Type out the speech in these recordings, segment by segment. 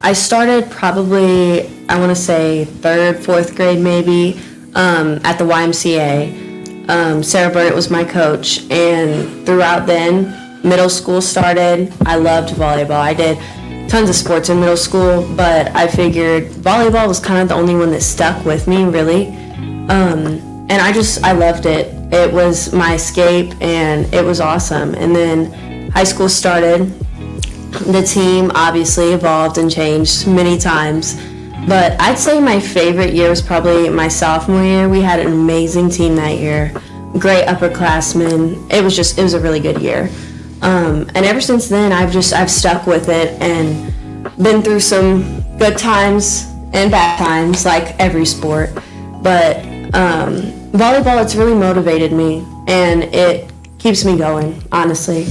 I started probably, I want to say 3rd, 4th grade maybe, at the YMCA. Sarah Burnett was my coach, and throughout then, middle school started. I loved volleyball. I did tons of sports in middle school, but I figured volleyball was kind of the only one that stuck with me, really. And I loved it. It was my escape, and it was awesome. And then high school started. The team obviously evolved and changed many times, but I'd say my favorite year was probably my sophomore year. We had an amazing team that year, great upperclassmen. It was a really good year. And ever since then, I've stuck with it and been through some good times and bad times, like every sport. But volleyball, it's really motivated me, and it keeps me going, honestly.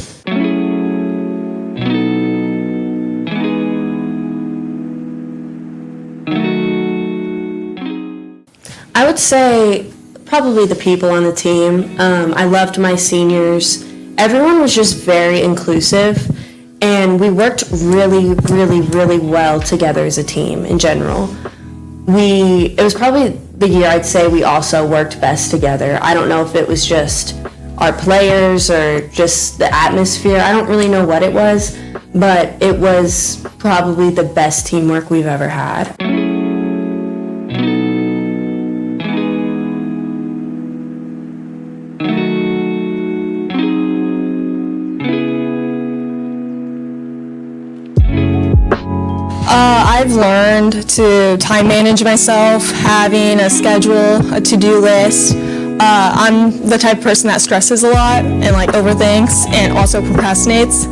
I would say probably the people on the team. I loved my seniors. Everyone was just very inclusive, and we worked really, really, really well together as a team in general. It was probably the year I'd say we also worked best together. I don't know if it was just our players or just the atmosphere. I don't really know what it was, but it was probably the best teamwork we've ever had. I've learned to time manage myself, having a schedule, a to-do list. I'm the type of person that stresses a lot and overthinks and also procrastinates.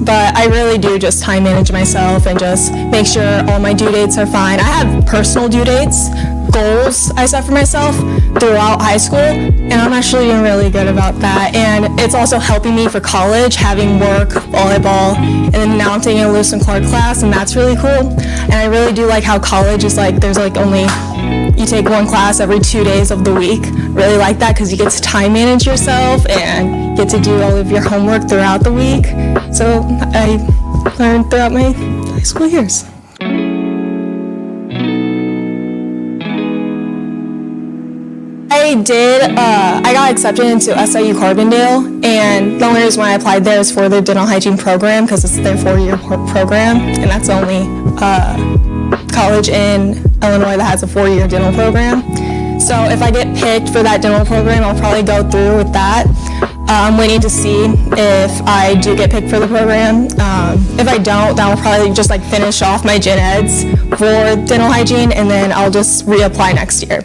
But I really do just time manage myself and just make sure all my due dates are fine. I have personal due dates, goals I set for myself throughout high school, and I'm actually doing really good about that. And it's also helping me for college, having work, volleyball, and then now I'm taking a Lewis and Clark class, and that's really cool. And I really do like how college is there's only, you take one class every 2 days of the week. Really like that because you get to time manage yourself and get to do all of your homework throughout the week. So I learned throughout my high school years. I got accepted into SIU Carbondale, and the only reason why I applied there is for their dental hygiene program because it's their 4-year program, and that's the only college in Illinois that has a 4-year dental program. So if I get picked for that dental program, I'll probably go through with that. I'm waiting to see if I do get picked for the program. If I don't, then I'll probably just finish off my gen eds for dental hygiene, and then I'll just reapply next year.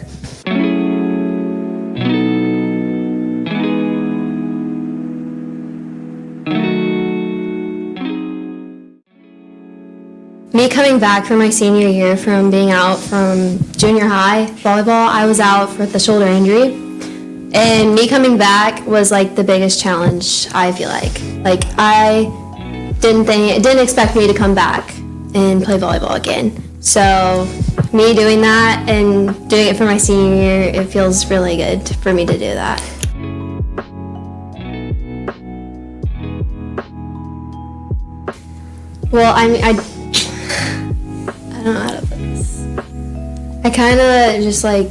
Me coming back from my senior year from being out from junior high volleyball, I was out with the shoulder injury. And me coming back was the biggest challenge, I feel like. I didn't expect me to come back and play volleyball again. So me doing that and doing it for my senior year, it feels really good for me to do that. Well, I don't know how to put this. I kind of just I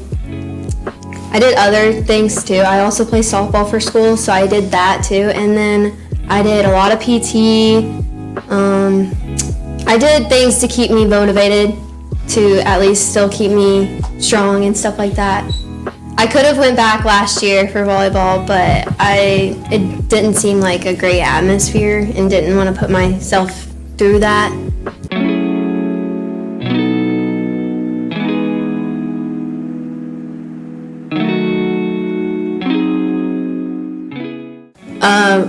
did other things too. I also play softball for school, so I did that too. And then I did a lot of PT. I did things to keep me motivated, to at least still keep me strong and stuff like that. I could have went back last year for volleyball, but it didn't seem like a great atmosphere and didn't want to put myself through that.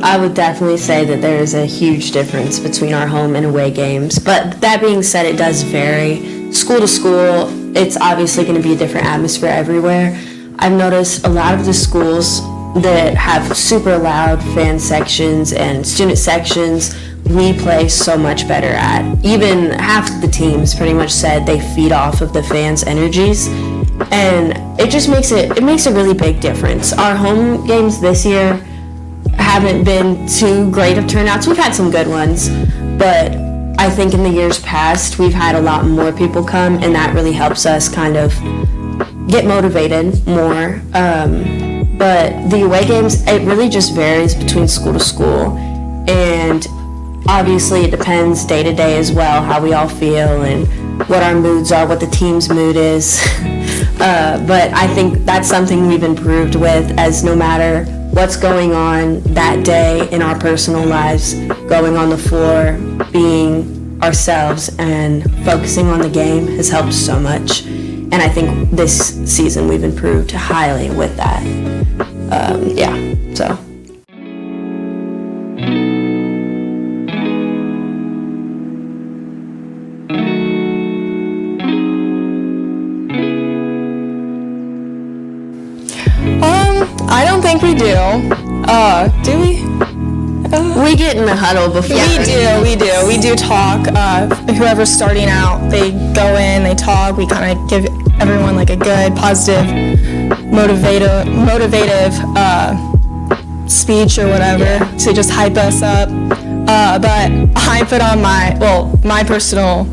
I would definitely say that there is a huge difference between our home and away games. But that being said, it does vary. School to school, it's obviously going to be a different atmosphere everywhere. I've noticed a lot of the schools that have super loud fan sections and student sections, we play so much better at. Even half of the teams pretty much said they feed off of the fans' energies. And it just makes a really big difference. Our home games this year haven't been too great of turnouts. We've had some good ones, but I think in the years past, we've had a lot more people come, and that really helps us kind of get motivated more. But the away games, it really just varies between school to school. And obviously it depends day to day as well, how we all feel and what our moods are, what the team's mood is. But I think that's something we've improved with, as no matter what's going on that day in our personal lives, going on the floor, being ourselves and focusing on the game has helped so much. And I think this season we've improved highly with that. So. I don't think we do. Do we? We get in the huddle before. We do talk. Whoever's starting out, they go in, they talk. We kind of give everyone like a good, positive, motivative speech or whatever to just hype us up. But I put on my personal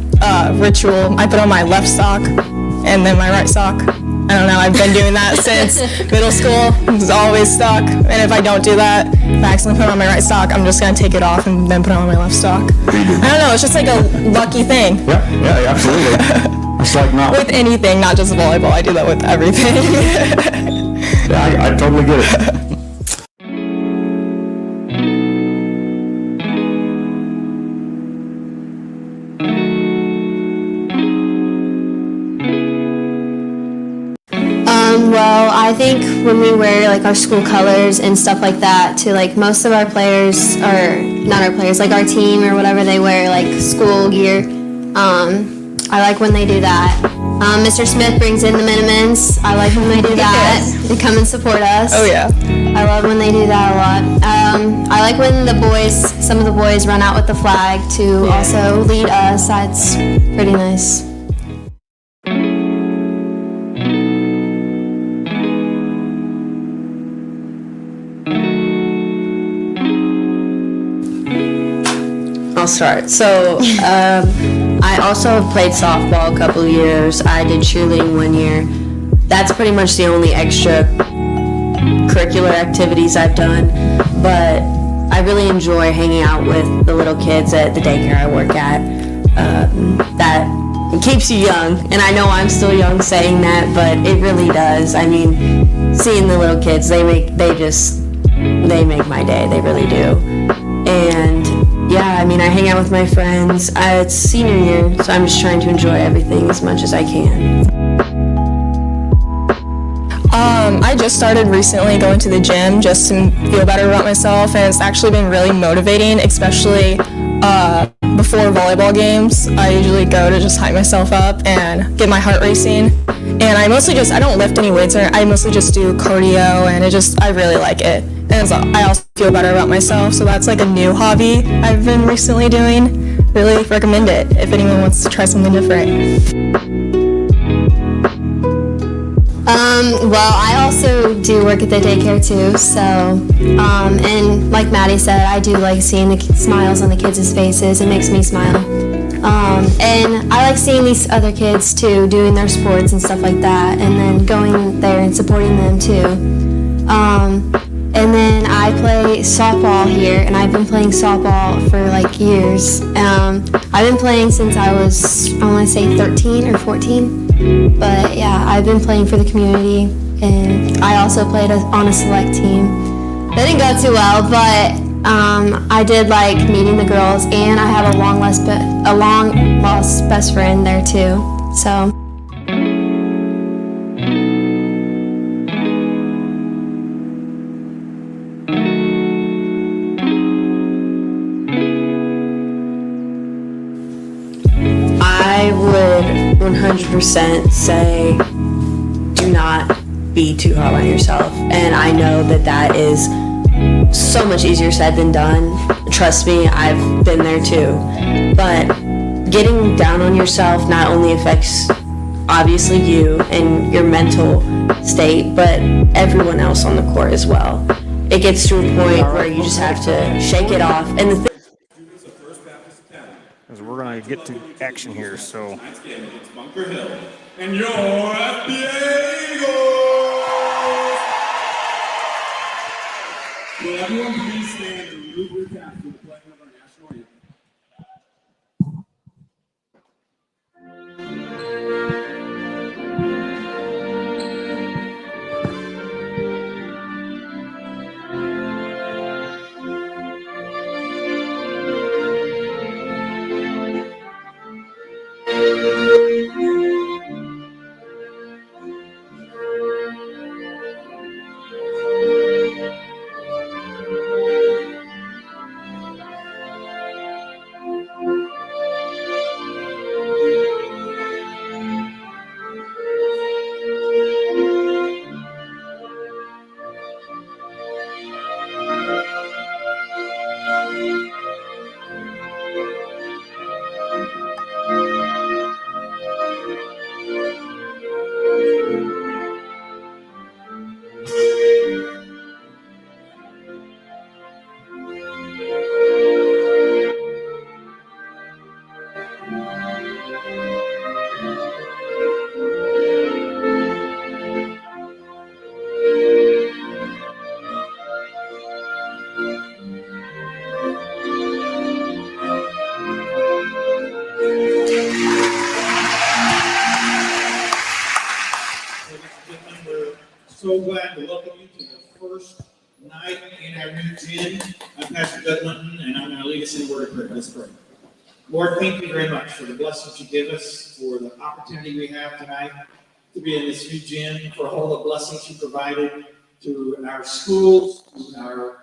ritual. I put on my left sock and then my right sock. I don't know, I've been doing that since middle school. It's always stuck. And if I don't do that, if I accidentally put on my right sock, I'm just going to take it off and then put on my left sock. I don't know, it's just like a lucky thing. Yeah, absolutely. It's like not... With anything, not just volleyball. I do that with everything. Yeah, I totally get it. Well, I think when we wear like our school colors and stuff like that to like most of our players, or not our players, like our team or whatever, they wear like school gear. I like when they do that. Mr. Smith brings in the minimums. I like when they do that. Yes. They come and support us. Oh yeah. I love when they do that a lot. I like when some of the boys run out with the flag to also lead us. That's pretty nice. I'll start. So I also have played softball a couple of years. I did cheerleading 1 year. That's pretty much the only extra curricular activities I've done. But I really enjoy hanging out with the little kids at the daycare I work at. That keeps you young. And I know I'm still young saying that, but it really does. I mean, seeing the little kids, they make my day. They really do. And yeah, I mean, I hang out with my friends. It's senior year, so I'm just trying to enjoy everything as much as I can. I just started recently going to the gym just to feel better about myself, and it's actually been really motivating, especially before volleyball games. I usually go to just hype myself up and get my heart racing. And I don't lift any weights, I mostly just do cardio, and I really like it. And I also feel better about myself, so that's like a new hobby I've been recently doing. Really recommend it if anyone wants to try something different. Well, I also do work at the daycare too, so, and like Maddie said, I do like seeing the smiles on the kids' faces. It makes me smile. And I like seeing these other kids too, doing their sports and stuff like that, and then going there and supporting them too. And then I play softball here, and I've been playing softball for like years. I've been playing since I was, I want to say 13 or 14. But yeah, I've been playing for the community, and I also played on a select team. That didn't go too well, but I did like meeting the girls, and I have a long lost best friend there too. So. I would 100% say do not be too hard on yourself. And I know that is so much easier said than done. Trust me, I've been there too. But getting down on yourself not only affects obviously you and your mental state, but everyone else on the court as well. It gets to a point where you just have to shake it off. And the thing we're going to get to action here. So, Tonight's game against Bunker Hill. And your FBA Eagles! Will everyone please stand and remove your cap for the playing of our national anthem? So glad to welcome you to the first night in our new gym. I'm Pastor Doug Linton, and I'm going to lead us in a word of prayer. Let's pray. Lord, thank you very much for the blessings you give us, for the opportunity we have tonight to be in this new gym, for all the blessings you provided to our schools, to our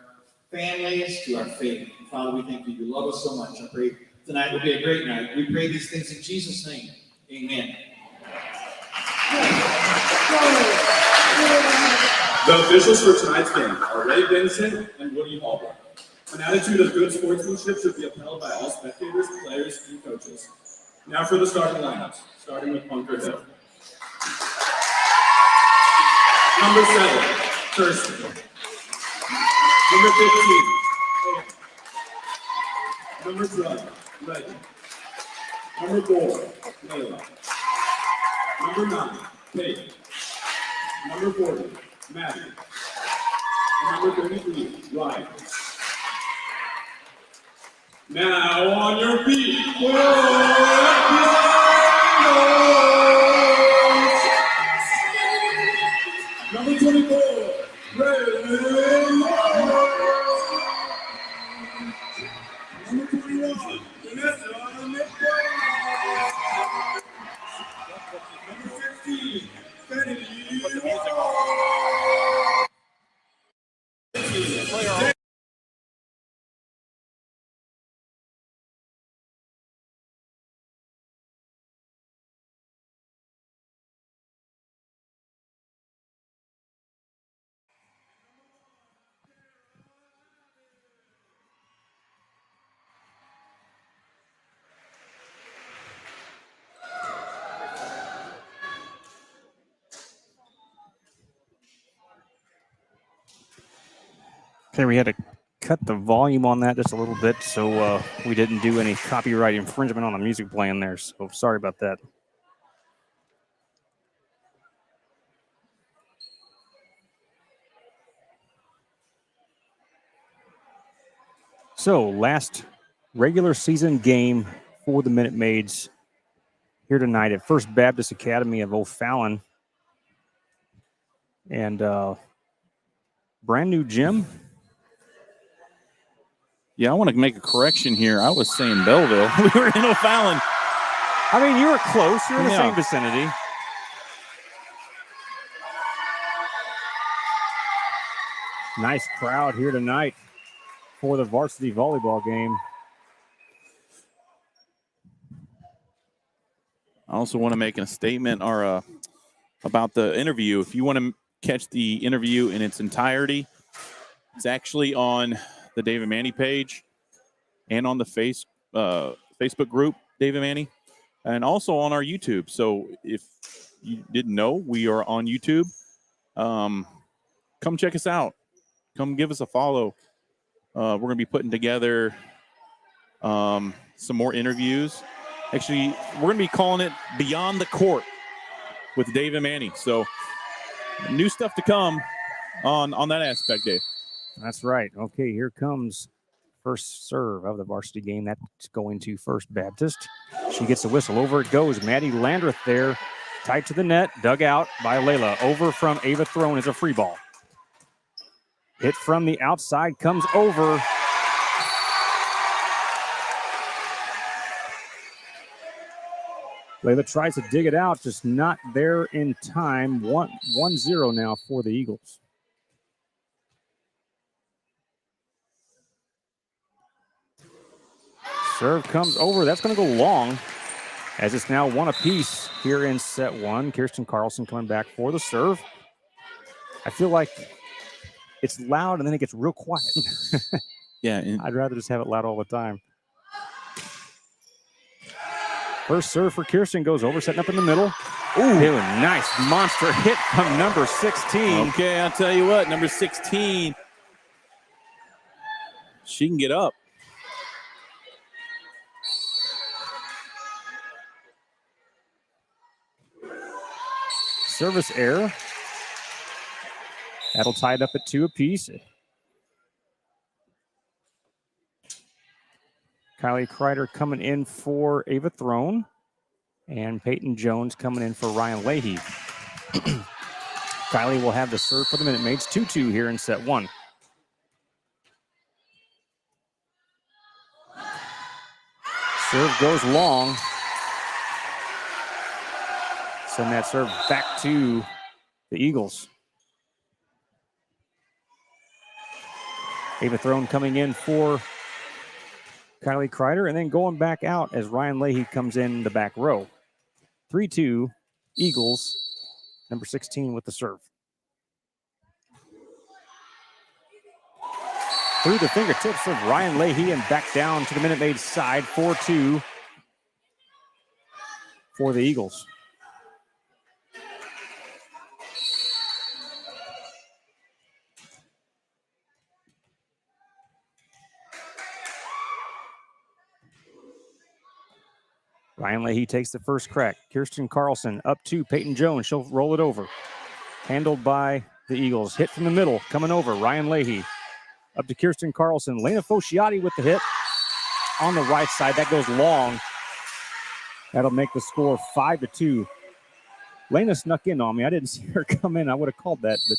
families, to our faith. And Father, we thank you. You love us so much. I pray tonight will be a great night. We pray these things in Jesus' name. Amen. The officials for tonight's game are Ray Benson and Woody Hallberg. An attitude of good sportsmanship should be upheld by all spectators, players, and coaches. Now for the starting lineups, starting with Bunker Hill. Number 7, Kirsten. Number 15, Number 12, Reggie. Number 4, Layla. Number 9, Kate. Number 40, Maddie. And number 33, Ryan. Now on your feet. Number 24, Ray. Number 21, Vanessa. Number 15, Kennedy. okay, we had to cut the volume on that just a little bit so we didn't do any copyright infringement on the music playing there. So sorry about that. So last regular season game for the Minute Maids here tonight at First Baptist Academy of O'Fallon. And brand new gym. Yeah, I want to make a correction here. I was saying Belleville. We were in O'Fallon. I mean, you were close. You're in the same vicinity. Nice crowd here tonight for the varsity volleyball game. I also want to make a statement about the interview. If you want to catch the interview in its entirety, it's actually on the David Manny page and on the Facebook group, David Manny, and also on our YouTube. So if you didn't know, we are on YouTube. Come check us out. Come give us a follow. We're going to be putting together some more interviews. Actually, we're going to be calling it Beyond the Court with Dave and Manny. So new stuff to come on that aspect, Dave. That's right. Okay, here comes first serve of the varsity game. That's going to First Baptist. She gets the whistle. Over it goes. Maddie Landreth there. Tight to the net. Dug out by Layla. Over from Ava Throne is a free ball. Hit from the outside. Comes over. Layla tries to dig it out. Just not there in time. 1-0 now for the Eagles. Serve comes over. That's going to go long as it's now one apiece here in set one. Kirsten Carlson coming back for the serve. I feel like it's loud and then it gets real quiet. Yeah. I'd rather just have it loud all the time. First serve for Kirsten goes over, setting up in the middle. Ooh, nice monster hit from number 16. Okay, I'll tell you what, number 16, she can get up. Service error. That'll tie it up at 2 apiece. Kylie Kreider coming in for Ava Throne. And Peyton Jones coming in for Ryan Leahy. Kylie will have the serve for the Minute Maids. 2-2 here in set one. Serve goes long. Send that serve back to the Eagles. Ava Throne coming in for Kylie Kreider and then going back out as Ryan Leahy comes in the back row. 3-2 Eagles, number 16 with the serve. Through the fingertips of Ryan Leahy and back down to the Minute Maid side. 4-2 for the Eagles. Ryan Leahy takes the first crack. Kirsten Carlson up to Peyton Jones. She'll roll it over. Handled by the Eagles. Hit from the middle. Coming over. Ryan Leahy up to Kirsten Carlson. Lena Fosciati with the hit on the right side. That goes long. That'll make the score 5-2. Lena snuck in on me. I didn't see her come in. I would have called that, but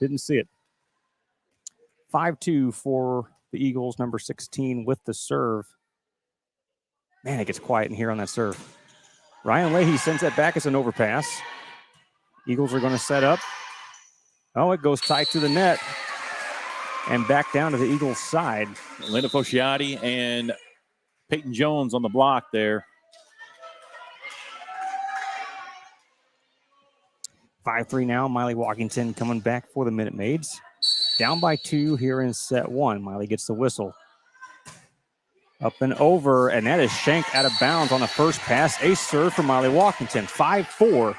didn't see it. 5-2 for the Eagles, number 16 with the serve. Man, it gets quiet in here on that serve. Ryan Leahy sends that back as an overpass. Eagles are going to set up. Oh, it goes tight to the net. And back down to the Eagles' side. Lena Fosciati and Peyton Jones on the block there. 5-3 now. Miley Walkington coming back for the Minute Maids. Down by 2 here in set one. Miley gets the whistle. Up and over, and that is shanked out of bounds on the first pass. Ace serve for Miley Walkington. 5-4.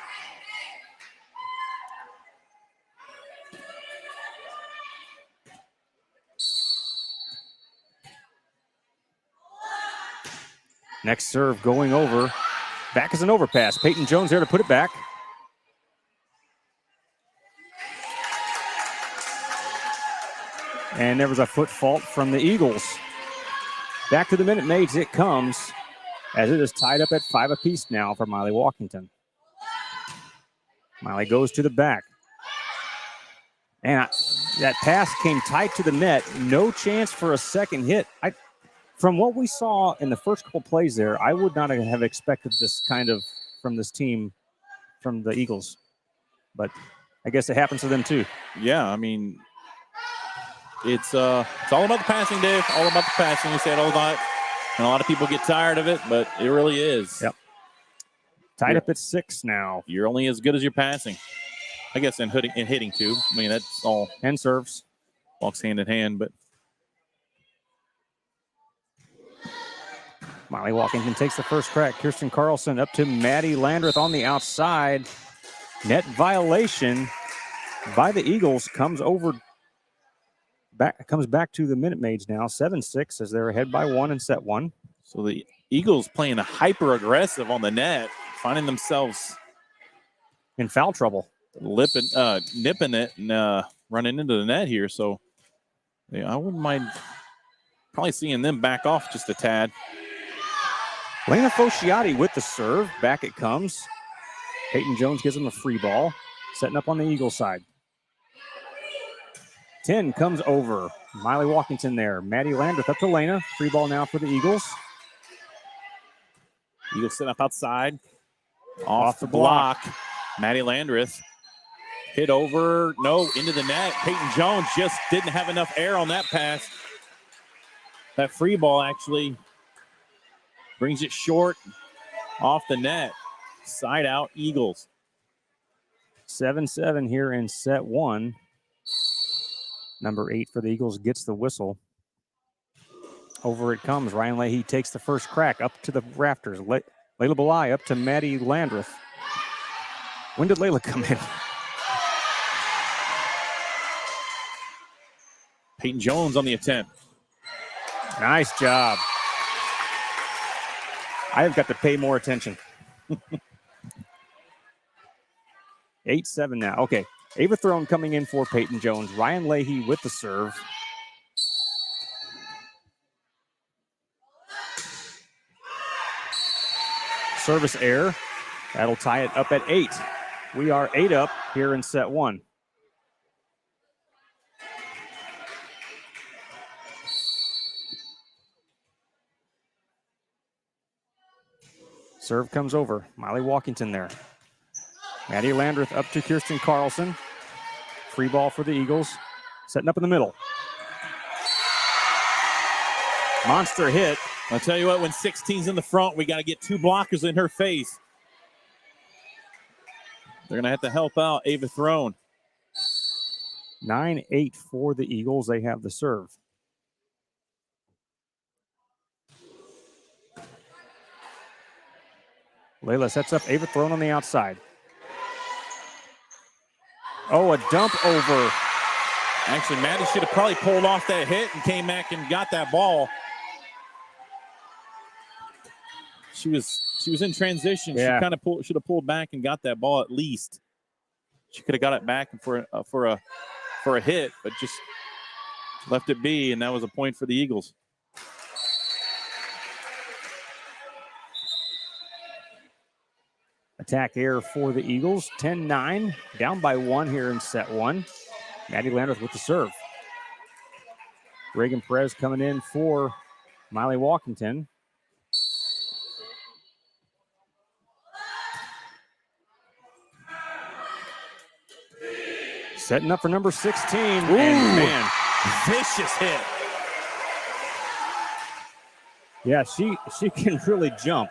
Next serve going over. Back as an overpass. Peyton Jones there to put it back. And there was a foot fault from the Eagles. Back to the Minute Maids it comes as it is tied up at 5 apiece now for Miley Walkington. Miley goes to the back. And that pass came tight to the net. No chance for a second hit. From what we saw in the first couple plays there, I would not have expected this kind of from this team, from the Eagles. But I guess it happens to them too. Yeah, I mean, it's all about the passing, Dave. All about the passing. We say it all the time. And a lot of people get tired of it, but it really is. Yep. Tied up at 6 now. You're only as good as your passing. I guess in hitting too. I mean, that's all. And serves. Walks hand in hand, but. Miley Walkington takes the first crack. Kirsten Carlson up to Maddie Landreth on the outside. Net violation by the Eagles comes back to the Minute Maids now. 7-6 as they're ahead by 1 in set one. So the Eagles playing a hyper aggressive on the net, finding themselves In foul trouble. nipping it and running into the net here. So yeah, I wouldn't mind probably seeing them back off just a tad. Lena Fosciati with the serve. Back it comes. Peyton Jones gives him a free ball. Setting up on the Eagle side. 10 comes over. Miley Walkington there. Maddie Landreth up to Lena. Free ball now for the Eagles. Eagles set up outside. Off the block. Maddie Landreth hit over. No, into the net. Peyton Jones just didn't have enough air on that pass. That free ball actually brings it short off the net. Side out, Eagles. 7-7 here in set 1. Number 8 for the Eagles gets the whistle. Over it comes. Ryan Leahy takes the first crack up to the rafters. Layla Belai up to Maddie Landreth. When did Layla come in? Peyton Jones on the attempt. Nice job. I have got to pay more attention. 8-7 now. Okay. Ava Throne coming in for Peyton Jones. Ryan Leahy with the serve. Service error. That'll tie it up at 8. We are 8 up here in set 1. Serve comes over. Miley Walkington there. Maddie Landreth up to Kirsten Carlson. Free ball for the Eagles. Setting up in the middle. Monster hit. I'll tell you what, when 16's in the front, we got to get 2 blockers in her face. They're going to have to help out Ava Throne. 9-8 for the Eagles. They have the serve. Layla sets up Ava Throne on the outside. Oh, a dump over. Actually, Maddie should have probably pulled off that hit and came back and got that ball. She was in transition. Yeah. She kind of should have pulled back and got that ball at least. She could have got it back for a hit, but just left it be, and that was a point for the Eagles. Attack error for the Eagles. 10-9. Down by 1 here in set 1. Maddie Landreth with the serve. Reagan Perez coming in for Miley Walkington. Setting up for number 16. Ooh, and man, vicious hit. yeah, she can really jump.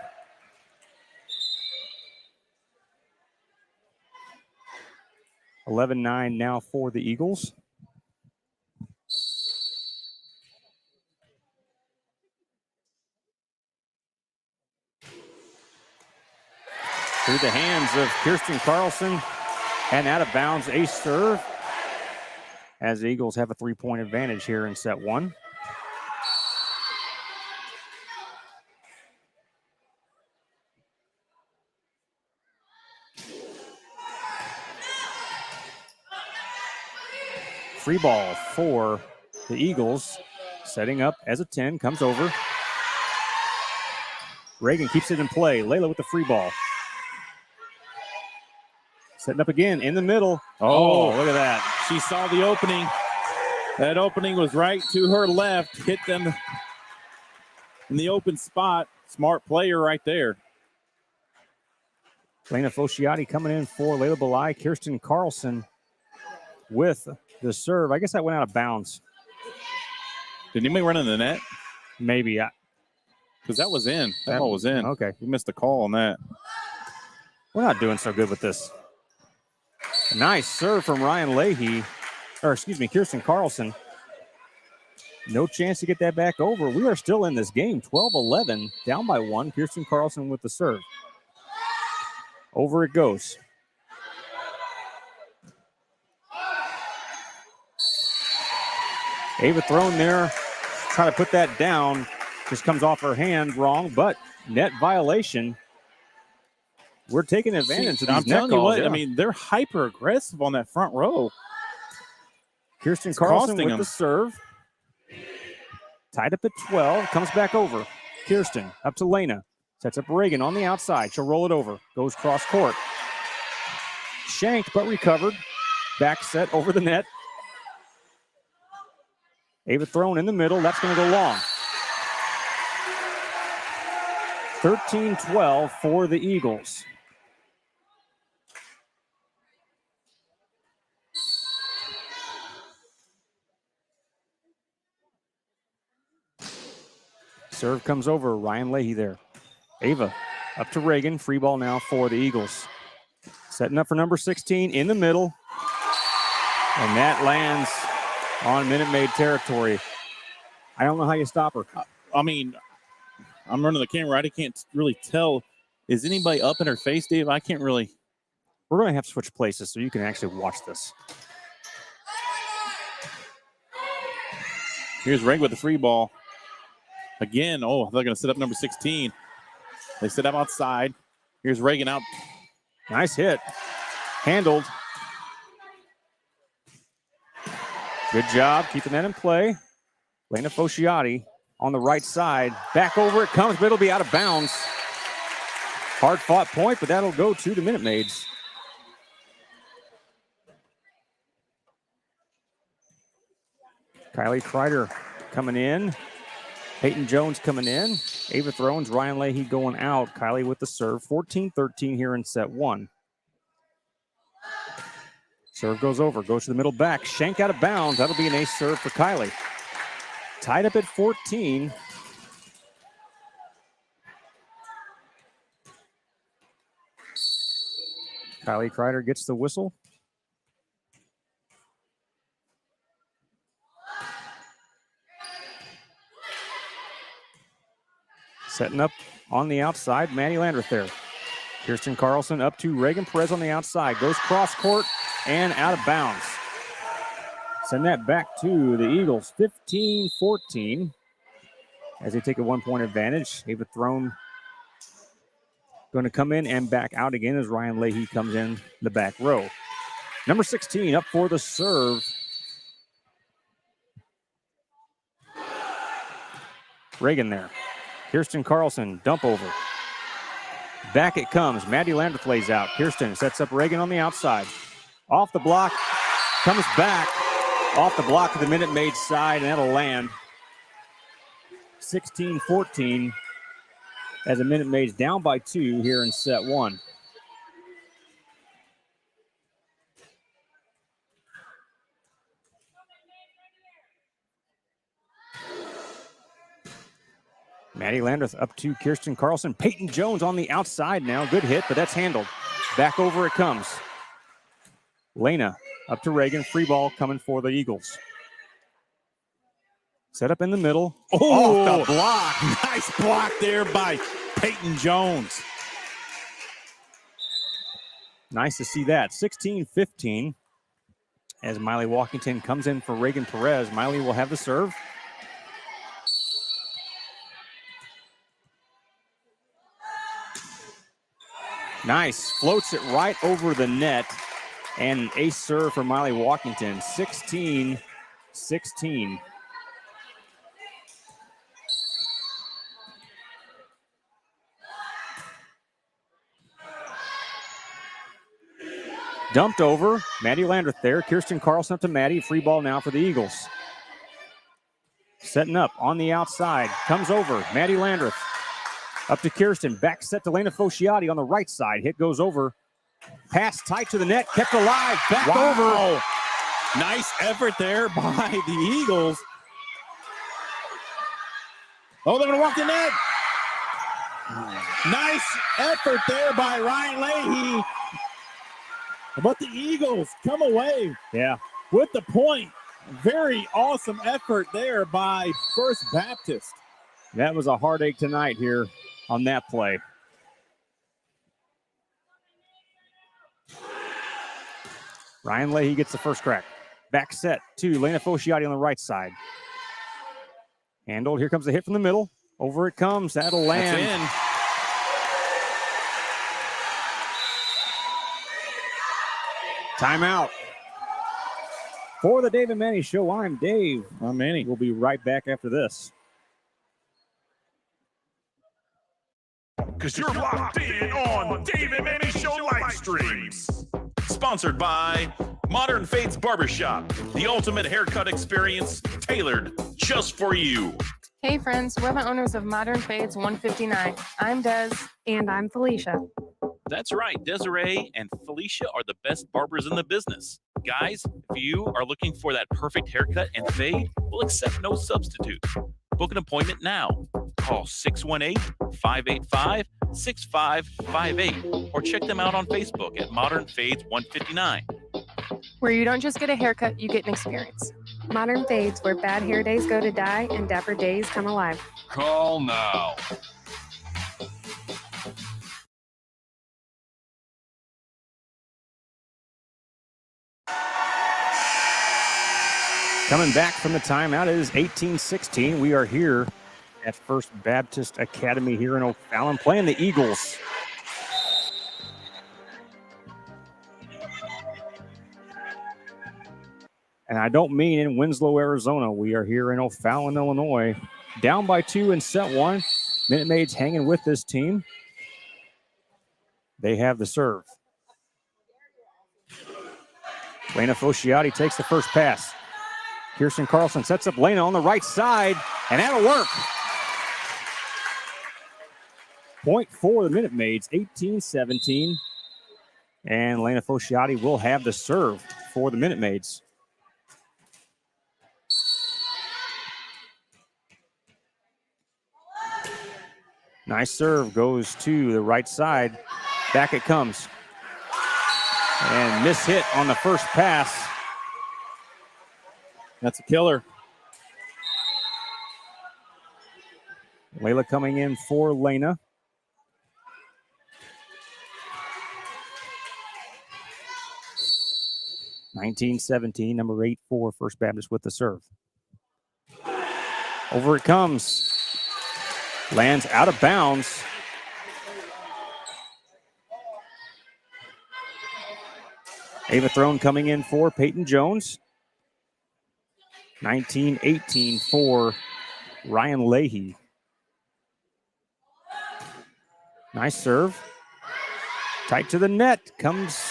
(11-9) now for the Eagles. Through the hands of Kirsten Carlson and out of bounds, a serve as the Eagles have a 3-point advantage here in set 1. Free ball for the Eagles. Setting up as a 10, comes over. Reagan keeps it in play. Layla with the free ball. Setting up again in the middle. Oh, look at that. She saw the opening. That opening was right to her left. Hit them in the open spot. Smart player right there. Lena Fosciati coming in for Layla Belai. Kirsten Carlson with the serve. I guess that went out of bounds. Did anybody run in the net? Maybe. Because that was in. That ball was in. Okay. We missed a call on that. We're not doing so good with this. A nice serve from Ryan Leahy. Kirsten Carlson. No chance to get that back over. We are still in this game. 12-11, down by 1. Kirsten Carlson with the serve. Over it goes. Ava Throne there, trying to put that down. Just comes off her hand wrong, but net violation. We're taking advantage of these I'm net telling you calls. what, Yeah. I mean, they're hyper aggressive on that front row. Kirsten Carlson costing with them. the serve. Tied up at 12, comes back over. Kirsten up to Lena. Sets up Reagan on the outside. She'll roll it over. Goes cross court. Shanked but recovered. Back set over the net. Ava thrown in the middle. That's going to go long. 13-12 for the Eagles. Serve comes over. Ryan Leahy there. Ava up to Reagan. Free ball now for the Eagles. Setting up for number 16 in the middle. And that lands on Minute Maid territory. I don't know how you stop her. I mean, I'm running the camera. I can't really tell. Is anybody up in her face, Dave? I can't really. We're going to have to switch places so you can actually watch this. Here's Reagan with the free ball. Again, they're going to set up number 16. They set up outside. Here's Reagan out. Nice hit. Handled. Good job keeping that in play. Lena Fosciati on the right side. Back over it comes, but it'll be out of bounds. Hard fought point, but that'll go to the Minute Maids. Kylie Kreider coming in. Peyton Jones coming in. Ava Thrones, Ryan Leahy going out. Kylie with the serve. 14-13 here in set one. Serve goes over, goes to the middle back. Shank out of bounds. That'll be an ace serve for Kylie. Tied up at 14. Kylie Kreider gets the whistle. Setting up on the outside, Maddie Landreth there. Kirsten Carlson up to Reagan Perez on the outside. Goes cross court and out of bounds. Send that back to the Eagles, 15-14. As they take a 1 point advantage. Ava Throne going to come in and back out again as Ryan Leahy comes in the back row. Number 16 up for the serve. Reagan there. Kirsten Carlson, dump over. Back it comes. Maddie Landreth lays out. Kirsten sets up Reagan on the outside. Off the block. Comes back. Off the block to the Minute Maid side, and that'll land. 16-14 as the Minute Maids down by 2 here in set one. Maddie Landreth up to Kirsten Carlson. Peyton Jones on the outside now. Good hit, but that's handled. Back over it comes. Lena up to Reagan. Free ball coming for the Eagles. Set up in the middle. Off the block. Nice block there by Peyton Jones. Nice to see that. 16-15 as Miley Walkington comes in for Reagan Perez. Miley will have the serve. Nice. Floats it right over the net. And an ace serve for Miley Walkington. 16-16. Dumped over. Maddie Landreth there. Kirsten Carlson up to Maddie. Free ball now for the Eagles. Setting up on the outside. Comes over. Maddie Landreth. Up to Kirsten. Back set to Lena Fosciati on the right side. Hit goes over. Pass tight to the net. Kept alive. Back over. Nice effort there by the Eagles. Oh, they're going to walk the net. Nice effort there by Ryan Leahy. But the Eagles come away with the point. Very awesome effort there by First Baptist. That was a heartache tonight here on that play. Ryan Leahy gets the first crack. Back set to Lena Fosciati on the right side. Handled. Here comes the hit from the middle. Over it comes. That'll land. That's in. Timeout. For the Dave and Manny Show, I'm Dave. I'm Manny. We'll be right back after this. Because you're locked in on Dave and Manny Show live streams. Sponsored by Modern Fades Barbershop, the ultimate haircut experience tailored just for you. Hey friends, we're the owners of Modern Fades 159. I'm Des. And I'm Felicia. That's right. Desiree and Felicia are the best barbers in the business. Guys, if you are looking for that perfect haircut and fade, we'll accept no substitute. Book an appointment now. Call 618-585-6558 or check them out on Facebook at Modern Fades 159. Where you don't just get a haircut, you get an experience. Modern Fades, where bad hair days go to die and dapper days come alive. Call now. Coming back from the timeout, it is 18-16. We are here at First Baptist Academy here in O'Fallon playing the Eagles. And I don't mean in Winslow, Arizona. We are here in O'Fallon, Illinois. Down by 2 in set 1. Minute Maids hanging with this team. They have the serve. Lena Fosciati takes the first pass. Kirsten Carlson sets up Lena on the right side, and that'll work. Point for the Minute Maids, 18-17. And Lena Fosciati will have the serve for the Minute Maids. Nice serve, goes to the right side. Back it comes. And miss hit on the first pass. That's a killer. Layla coming in for Lena. (19-17), number 8 for First Baptist with the serve. Over it comes. Lands out of bounds. Ava Throne coming in for Peyton Jones. 19-18 for Ryan Leahy. Nice serve. Tight to the net. Comes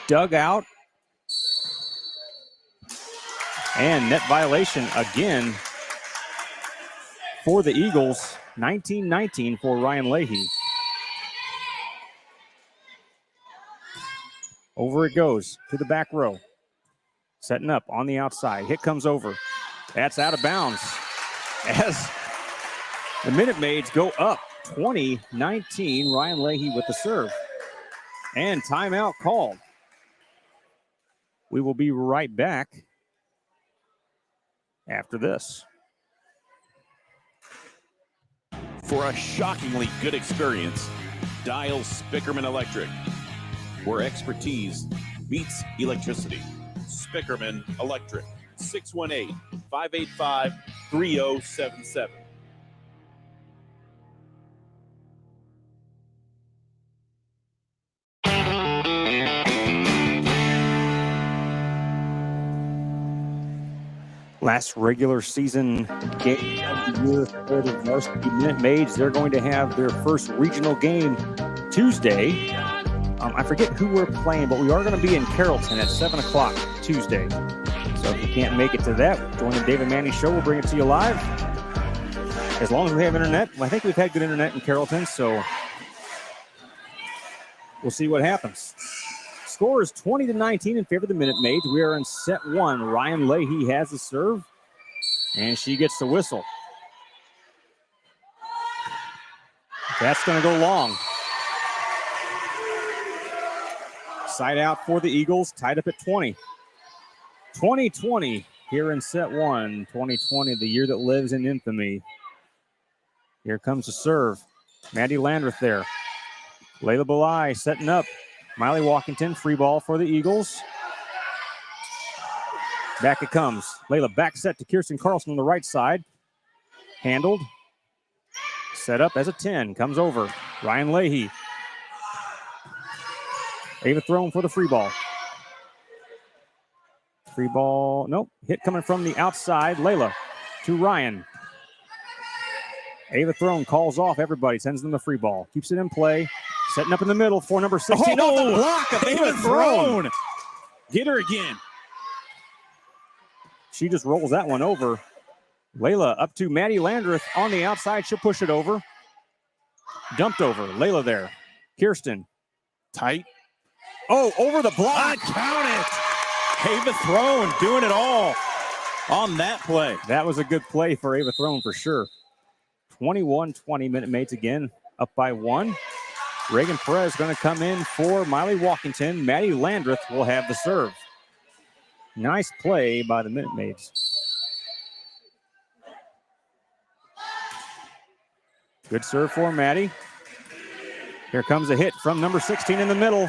dug out. And net violation again for the Eagles. 19-19 for Ryan Leahy. Over it goes to the back row. Setting up on the outside. Hit comes over. That's out of bounds. As the Minute Maids go up 20-19. Ryan Leahy with the serve. And timeout called. We will be right back after this. For a shockingly good experience, dial Spickerman Electric, where expertise meets electricity. Spickerman Electric, 618-585-3077. Last regular season game of the year for the Varsity Minute Maids. They're going to have their first regional game Tuesday. I forget who we're playing, but we are going to be in Carrollton at 7 o'clock Tuesday. So if you can't make it to that, join the Dave and Manny Show. We'll bring it to you live. As long as we have internet. I think we've had good internet in Carrollton, so we'll see what happens. Score is 20-19 in favor of the Minute Maids. We are in set 1. Ryan Leahy has the serve, and she gets the whistle. That's going to go long. Side out for the Eagles, tied up at 20. 20-20 here in set 1. 2020, the year that lives in infamy. Here comes the serve. Maddie Landreth there. Layla Belai setting up. Miley Walkington, free ball for the Eagles. Back it comes. Layla back set to Kirsten Carlson on the right side. Handled. Set up as a 10. Comes over. Ryan Leahy. Ava thrown for the free ball. Free ball. Nope. Hit coming from the outside. Layla to Ryan. Ava thrown calls off everybody. Sends them the free ball. Keeps it in play. Setting up in the middle for number 16. Oh, the block of Ava thrown. Get her again. She just rolls that one over. Layla up to Maddie Landreth on the outside. She'll push it over. Dumped over. Layla there. Kirsten. Tight. Oh, over the block. I count it. Ava Throne doing it all on that play. That was a good play for Ava Throne for sure. 21-20 Minute Maids again, up by 1. Reagan Perez going to come in for Miley Walkington. Maddie Landreth will have the serve. Nice play by the Minute Maids. Good serve for Maddie. Here comes a hit from number 16 in the middle.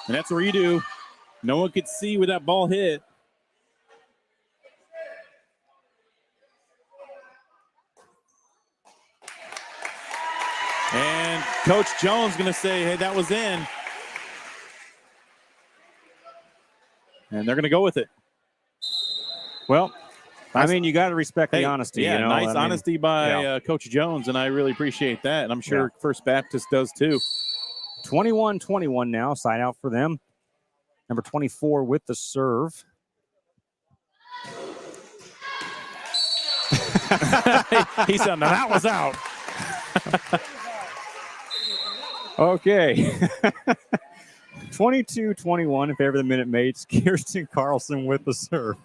And that's where you do. No one could see where that ball hit. And Coach Jones going to say, hey, that was in. And they're going to go with it. Well, I mean, you got to respect the honesty. Yeah, you know? nice honesty by Coach Jones, and I really appreciate that. And I'm sure First Baptist does too. 21-21 now, side out for them. Number 24 with the serve. He said, no, that was out. Okay. 22-21 in favor of the Minute Maids. Kirsten Carlson with the serve.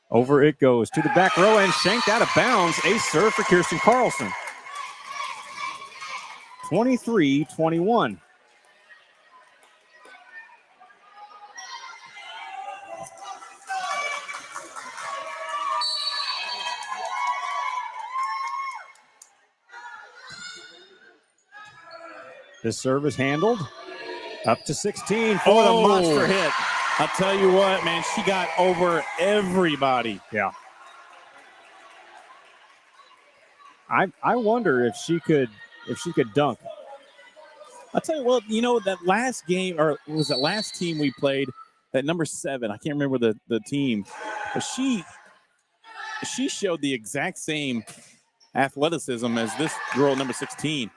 Over it goes to the back row and shanked out of bounds. A serve for Kirsten Carlson. 23-21. This serve is handled. Up to 16 for the monster hit. I'll tell you what, man, she got over everybody. Yeah. I wonder if she could dunk. I'll tell you what, you know, that last game, or was that last team we played, that number 7, I can't remember the team, but she showed the exact same athleticism as this girl, number 16.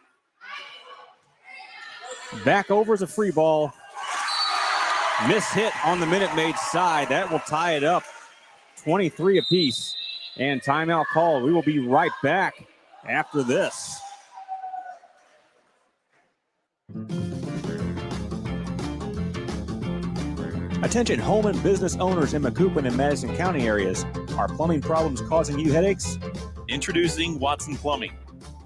Back over is a free ball. Miss hit on the Minute Maid side. That will tie it up 23 apiece. And timeout call. We will be right back after this. Attention home and business owners in Macoupin and Madison County areas. Are plumbing problems causing you headaches? Introducing Watson Plumbing,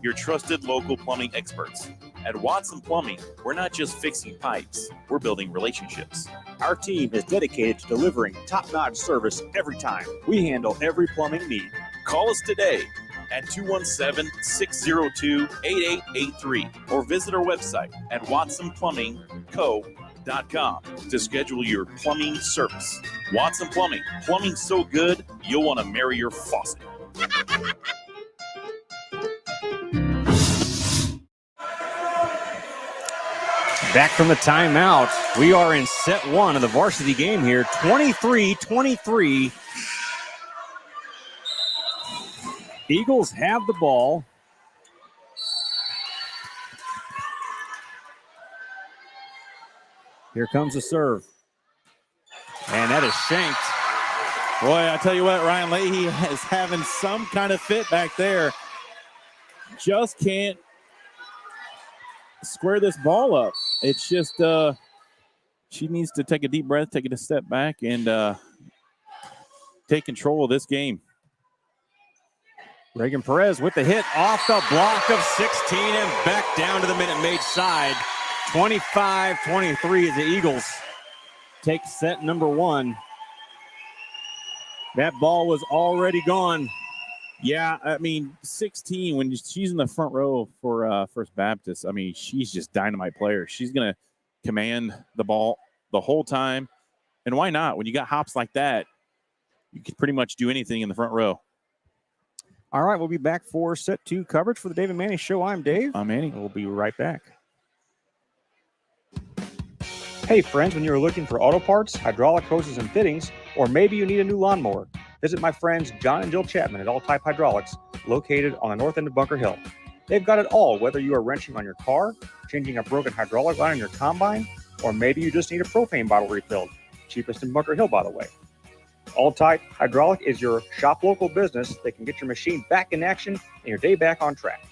your trusted local plumbing experts. At Watson Plumbing, we're not just fixing pipes, we're building relationships. Our team is dedicated to delivering top-notch service every time. We handle every plumbing need. Call us today at 217-602-8883 or visit our website at watsonplumbingco.com to schedule your plumbing service. Watson Plumbing, plumbing so good, you'll want to marry your faucet. Back from the timeout. We are in set 1 of the varsity game here. 23-23. Eagles have the ball. Here comes the serve. And that is shanked. Boy, I tell you what, Ryan Leahy is having some kind of fit back there. Just can't square this ball up. It's just she needs to take a deep breath, take it a step back, and take control of this game. Reagan Perez with the hit off the block of 16 and back down to the Minute Maid side. 25-23 as the Eagles take set number 1. That ball was already gone. Yeah, I mean, 16, when she's in the front row for First Baptist, I mean, she's just dynamite player. She's going to command the ball the whole time. And why not? When you got hops like that, you can pretty much do anything in the front row. All right, we'll be back for set 2 coverage for the Dave and Manny Show. I'm Dave. I'm Manny. We'll be right back. Hey friends, when you're looking for auto parts, hydraulic hoses and fittings, or maybe you need a new lawnmower, visit my friends John and Jill Chapman at All Type Hydraulics, located on the north end of Bunker Hill. They've got it all, whether you are wrenching on your car, changing a broken hydraulic line on your combine, or maybe you just need a propane bottle refilled. Cheapest in Bunker Hill, by the way. All Type Hydraulic is your shop local business that can get your machine back in action and your day back on track.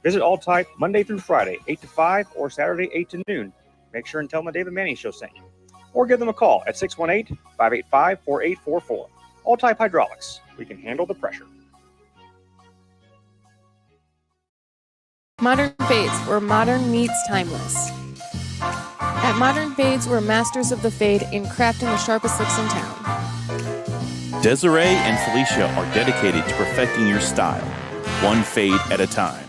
Visit All Type Monday through Friday, 8 to 5, or Saturday, 8 to noon. Make sure and tell them the Dave and Manny Show sent you. Or give them a call at 618-585-4844. All Type Hydraulics. We can handle the pressure. Modern Fades, where modern meets timeless. At Modern Fades, we're masters of the fade in crafting the sharpest licks in town. Desiree and Felicia are dedicated to perfecting your style, one fade at a time.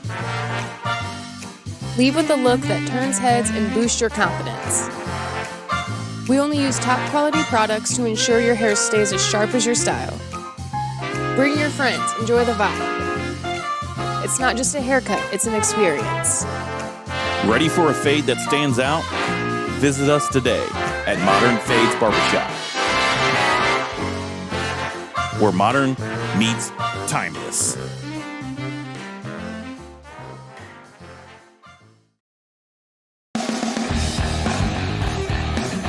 Leave with a look that turns heads and boosts your confidence. We only use top quality products to ensure your hair stays as sharp as your style. Bring your friends, enjoy the vibe. It's not just a haircut, it's an experience. Ready for a fade that stands out? Visit us today at Modern Fades Barbershop, where modern meets timeless.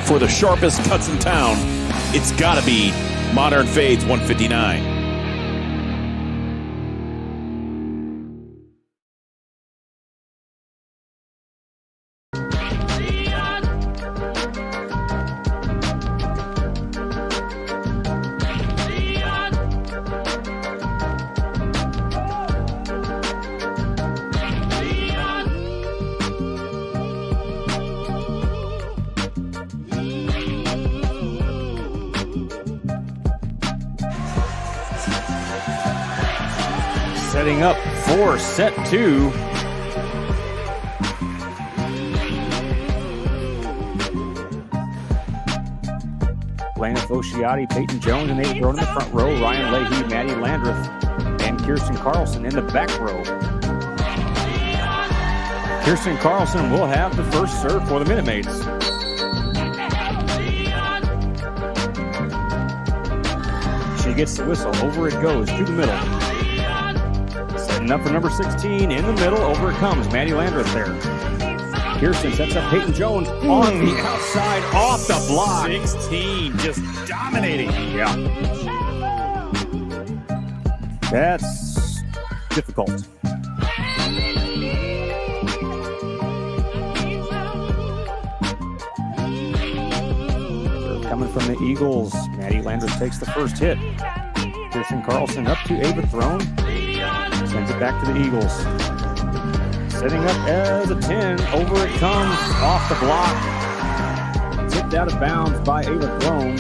For the sharpest cuts in town, it's gotta be Modern Fades 159. Setting up for set 2. Lana Fosciati, Peyton Jones, and they've thrown in the front row. Ryan Leahy, Maddie Landreth, and Kirsten Carlson in the back row. Kirsten Carlson will have the first serve for the Minute Maids. She gets the whistle. Over it goes to the middle. Setting up for number 16 in the middle. Over it comes. Maddie Landreth there. Kirsten sets up Peyton Jones on the outside, off the block. 16, just dominating. Yeah. That's difficult. Serve coming from the Eagles. Maddie Landreth takes the first hit. Kirsten Carlson up to Ava Throne. Sends it back to the Eagles. Setting up as a 10. Over it comes. Off the block. Tipped out of bounds by Ava Throne.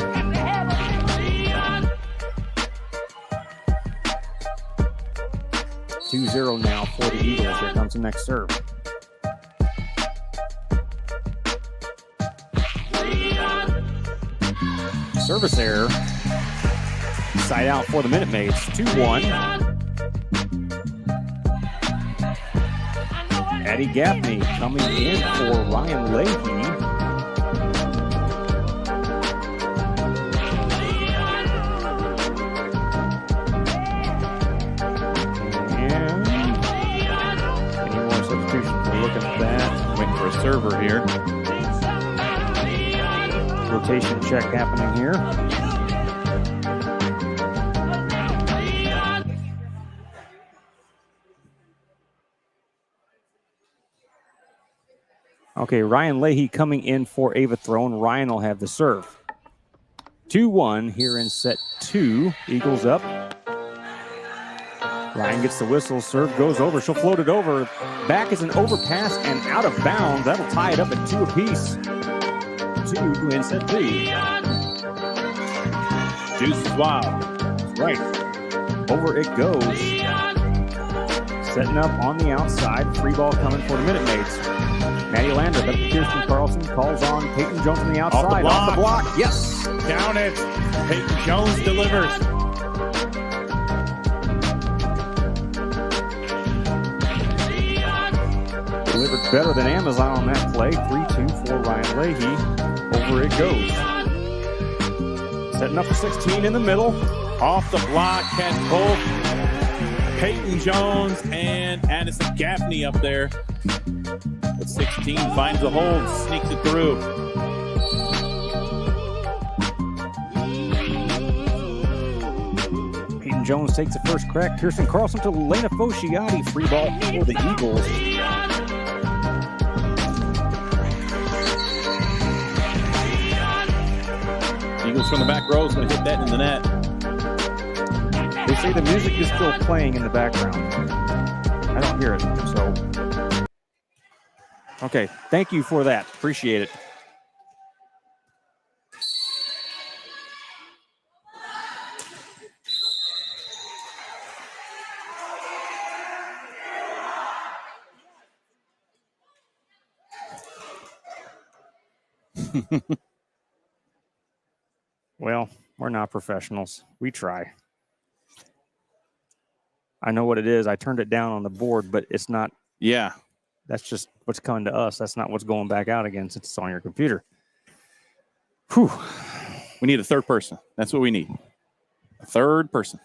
Two 0 now for the Eagles. Here comes the next serve. Service error. Side out for the Minute Maids. 2-1. Addie Gaffney coming in for Ryan Leahy. And any more substitutions? We're looking at that. Waiting for a server here. Rotation check happening here. Okay, Ryan Leahy coming in for Ava Throne. Ryan will have the serve. 2-1 here in set 2. Eagles up. Ryan gets the whistle. Serve goes over. She'll float it over. Back is an overpass and out of bounds. That'll tie it up at 2 apiece. 2 in set 3. Deuce is wild. Right. Over it goes. Setting up on the outside. Free ball coming for the Minute Maids. Maddie Lander, up to Kirsten Carlson, calls on Peyton Jones on the outside. Off the block. Yes. Down it. Peyton Jones delivers. Delivered better than Amazon on that play. 3-2 for Ryan Leahy. Over it goes. Setting up for 16 in the middle. Off the block, catch both Peyton Jones and Addison Gaffney up there. But 16 finds the hold, sneaks it through. Peyton Jones takes the first crack. Kirsten Carlson to Lena Fosciati. Free ball for the Eagles. Eagles from the back row is going to hit that in the net. They say the music is still playing in the background. I don't hear it, so. Okay, thank you for that. Appreciate it. Well, we're not professionals. We try. I know what it is. I turned it down on the board, but it's not. Yeah. That's just what's coming to us. That's not what's going back out again since it's on your computer. Whew. We need a third person. That's what we need. A third person.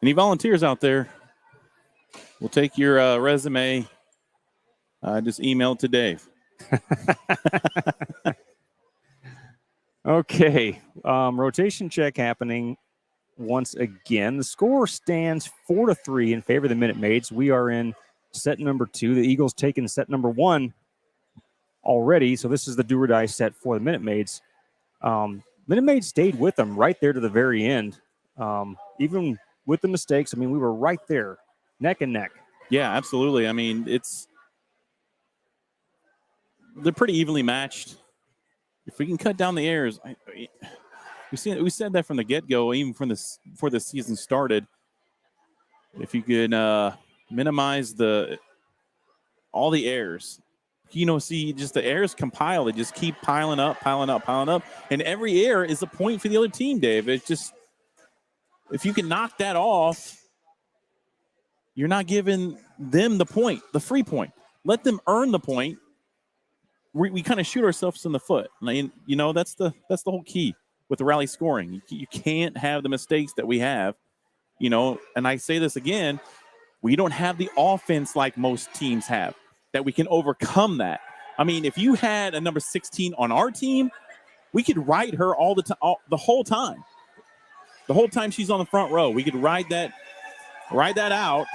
Any volunteers out there? We'll take your resume. Just email it to Dave. Okay. Rotation check happening once again. The score stands 4-3 in favor of the Minute Maids. We are in set number 2. The Eagles taking set number 1 already. So this is the do or die set for the Minute Maids. Minute Maids stayed with them right there to the very end. Even with the mistakes, I mean, we were right there, neck and neck. Yeah, absolutely. I mean, they're pretty evenly matched. If we can cut down the errors, we said that from the get-go, even before the season started. If you could minimize all the errors, see just the errors compile. They just keep piling up, and every error is a point for the other team, Dave. It's just, if you can knock that off, you're not giving them the point, the free point. Let them earn the point. We kind of shoot ourselves in the foot. And, that's the whole key with the rally scoring. You can't have the mistakes that we have, and I say this again, we don't have the offense like most teams have, that we can overcome that. I mean, if you had a number 16 on our team, we could ride her all the time, the whole time. The whole time she's on the front row, we could ride that out.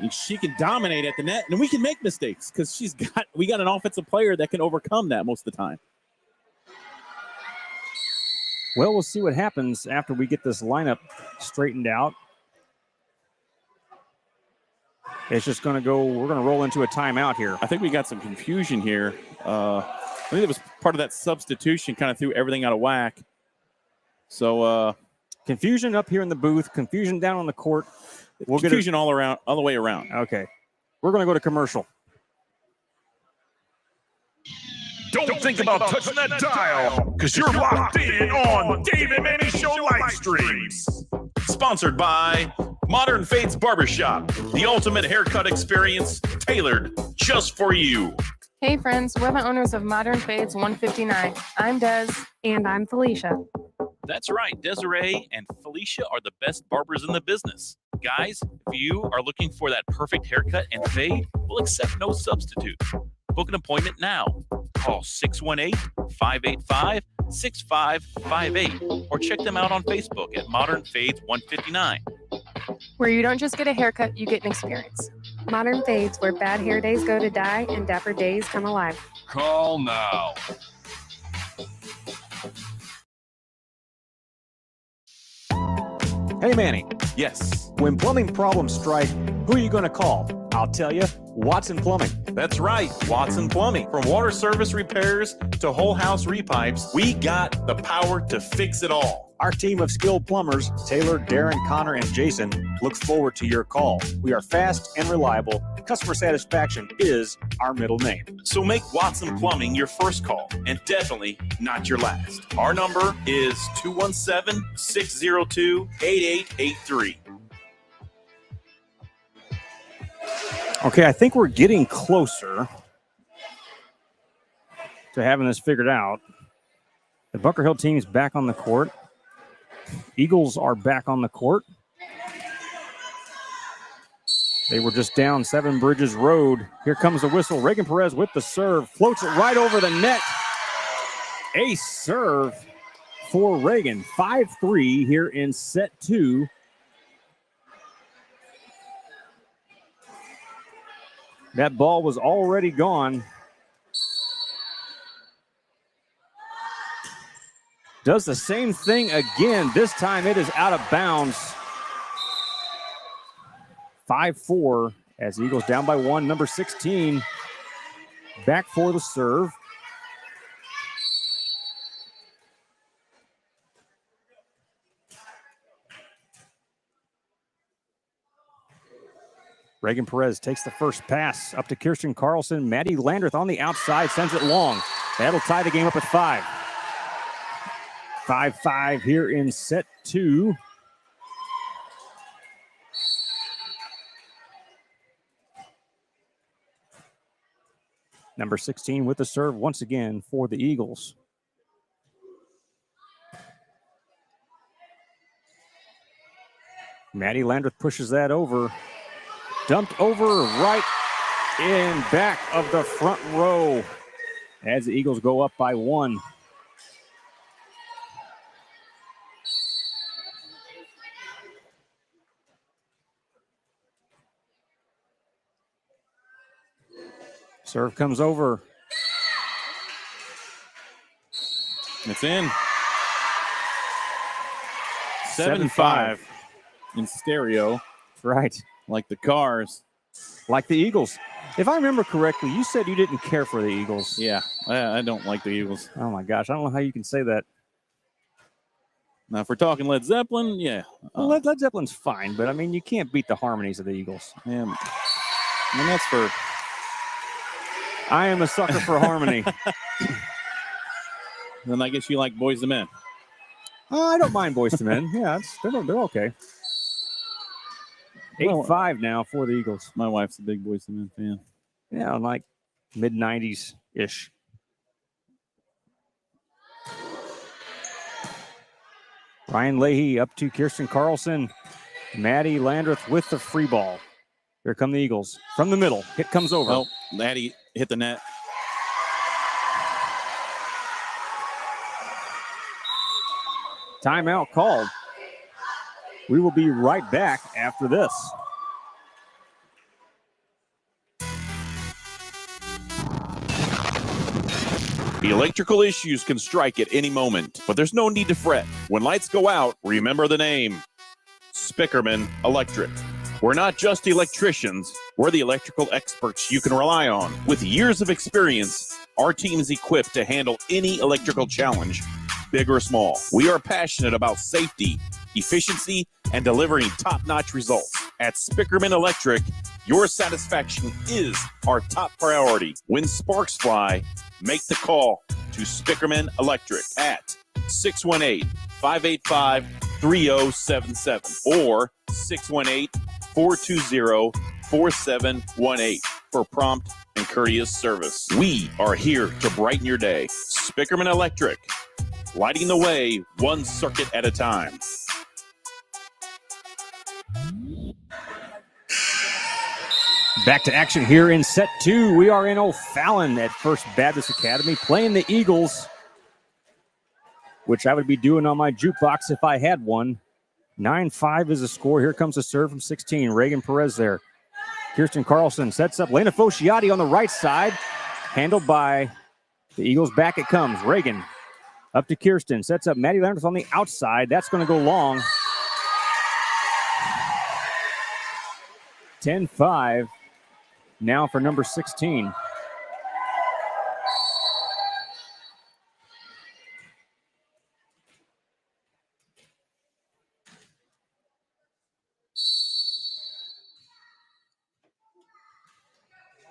And she can dominate at the net, and we can make mistakes because we got an offensive player that can overcome that most of the time. Well, we'll see what happens after we get this lineup straightened out. It's just going to go. We're going to roll into a timeout here. I think we got some confusion here. I think it was part of that substitution kind of threw everything out of whack. So confusion up here in the booth, confusion down on the court. We'll confusion all the way around. Okay. We're going to go to commercial. Don't think about touching that dial, because you're locked in on Dave and Manny Show live streams. Sponsored by Modern Fades Barbershop, the ultimate haircut experience tailored just for you. Hey friends, we're the owners of Modern Fades 159. I'm Des. And I'm Felicia. That's right, Desiree and Felicia are the best barbers in the business. Guys, if you are looking for that perfect haircut and fade, we'll accept no substitute. Book an appointment now. Call 618-585-6558 or check them out on Facebook at Modern Fades 159. Where you don't just get a haircut, you get an experience. Modern Fades, where bad hair days go to die and dapper days come alive. Call now. Hey, Manny. Yes. When plumbing problems strike, who are you going to call? I'll tell you, Watson Plumbing. That's right, Watson Plumbing. From water service repairs to whole house repipes, we got the power to fix it all. Our team of skilled plumbers, Taylor, Darren, Connor, and Jason, looks forward to your call. We are fast and reliable. Customer satisfaction is our middle name. So make Watson Plumbing your first call and definitely not your last. Our number is 217-602-8883. Okay, I think we're getting closer to having this figured out. The Bunker Hill team is back on the court. Eagles are back on the court. They were just down 7 Bridges Road. Here comes the whistle. Reagan Perez with the serve. Floats it right over the net. Ace serve for Reagan. 5-3 here in set 2. That ball was already gone. Does the same thing again. This time it is out of bounds. 5-4 as Eagles down by 1. Number 16 back for the serve. Reagan Perez takes the first pass up to Kirsten Carlson. Maddie Landreth on the outside sends it long. That'll tie the game up at 5. 5-5 here in set 2. Number 16 with the serve once again for the Eagles. Maddie Landreth pushes that over. Dumped over right in back of the front row as the Eagles go up by 1. Serve comes over. It's in. 7-5 in stereo. Right. Like the Cars. Like the Eagles. If I remember correctly, you said you didn't care for the Eagles. Yeah, I don't like the Eagles. Oh, my gosh. I don't know how you can say that. Now, if we're talking Led Zeppelin, yeah. Well, Led Zeppelin's fine, but, I mean, you can't beat the harmonies of the Eagles. Yeah. I mean, that's for... I am a sucker for harmony. Then I guess you like Boys II Men. I don't mind Boys II Men. Yeah, they're okay. 8-5 now for the Eagles. My wife's a big Boys II Men fan. Yeah, like mid-90s-ish. Ryan Leahy up to Kirsten Carlson. Maddie Landreth with the free ball. Here come the Eagles. From the middle. Hit comes over. Oh, Maddie hit the net. Timeout called. We will be right back after this. Electrical issues can strike at any moment, but there's no need to fret. When lights go out, remember the name. Spickerman Electric. We're not just electricians, we're the electrical experts you can rely on. With years of experience, our team is equipped to handle any electrical challenge, big or small. We are passionate about safety, efficiency, and delivering top-notch results. At Spickerman Electric, your satisfaction is our top priority. When sparks fly, make the call to Spickerman Electric at 618-585-3077 or 618-420-4718 for prompt and courteous service. We are here to brighten your day. Spickerman Electric, lighting the way one circuit at a time. Back to action here in set 2. We are in O'Fallon at First Baptist Academy playing the Eagles, which I would be doing on my jukebox if I had one. 9-5 is the score. Here comes a serve from 16. Reagan Perez there. Kirsten Carlson sets up. Lena Fosciati on the right side. Handled by the Eagles. Back it comes. Reagan up to Kirsten. Sets up Maddie Landreth on the outside. That's going to go long. 10-5. now for number 16.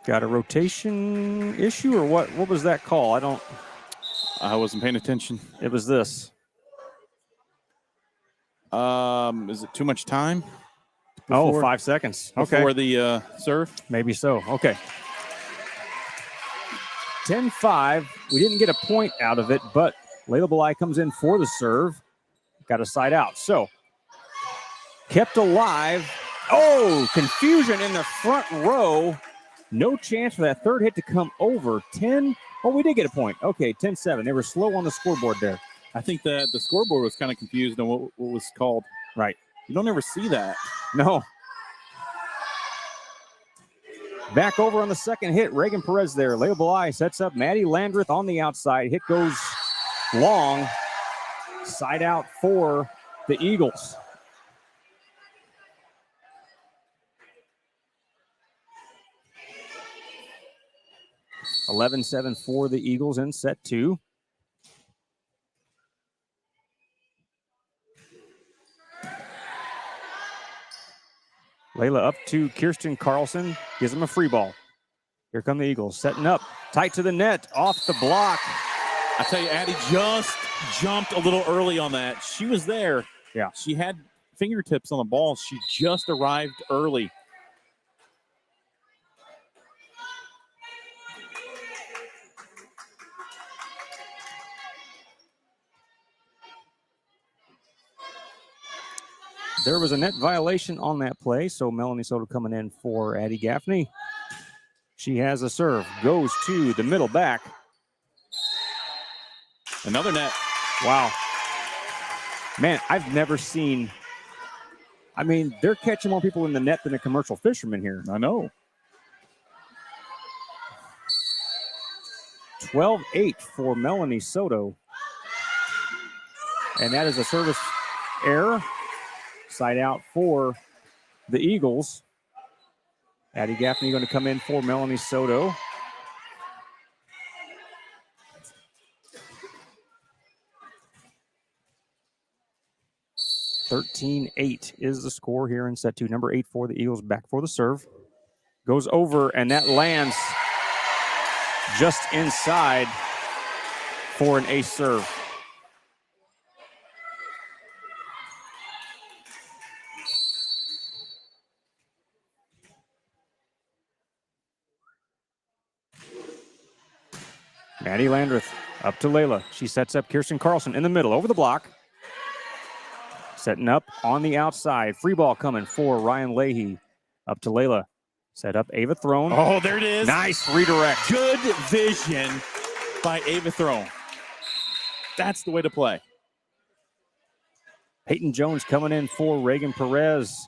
Got a rotation issue or what? What was that call? I wasn't paying attention. It was this. Is it too much time? Oh, 5 seconds. Okay. Before the serve? Maybe so. Okay. 10-5. We didn't get a point out of it, but Layla Belay comes in for the serve. Got a side out. So, kept alive. Oh, confusion in the front row. No chance for that third hit to come over. 10. Oh, we did get a point. Okay, 10-7. They were slow on the scoreboard there. I think that the scoreboard was kind of confused on what was called. Right. You don't ever see that. No. Back over on the second hit. Reagan Perez there. Layla Belay sets up Maddie Landreth on the outside. Hit goes long. Side out for the Eagles. (11-7) for the Eagles in set 2. Layla up to Kirsten Carlson. Gives him a free ball. Here come the Eagles. Setting up. Tight to the net. Off the block. I tell you, Addie just jumped a little early on that. She was there. Yeah. She had fingertips on the ball. She just arrived early. There was a net violation on that play, so Melanie Soto coming in for Addie Gaffney. She has a serve. Goes to the middle back. Another net. Wow. Man, I've never seen... I mean, they're catching more people in the net than a commercial fisherman here. I know. 12-8 for Melanie Soto. And that is a service error. Side out for the Eagles. Addie Gaffney going to come in for Melanie Soto. (13-8) is the score here in set 2. Number 8 for the Eagles, back for the serve. Goes over, and that lands just inside for an ace serve. Maddie Landreth up to Layla. She sets up Kirsten Carlson in the middle, over the block. Setting up on the outside. Free ball coming for Ryan Leahy. Up to Layla. Set up Ava Throne. Oh, there it is. Nice redirect. Good vision by Ava Throne. That's the way to play. Peyton Jones coming in for Reagan Perez.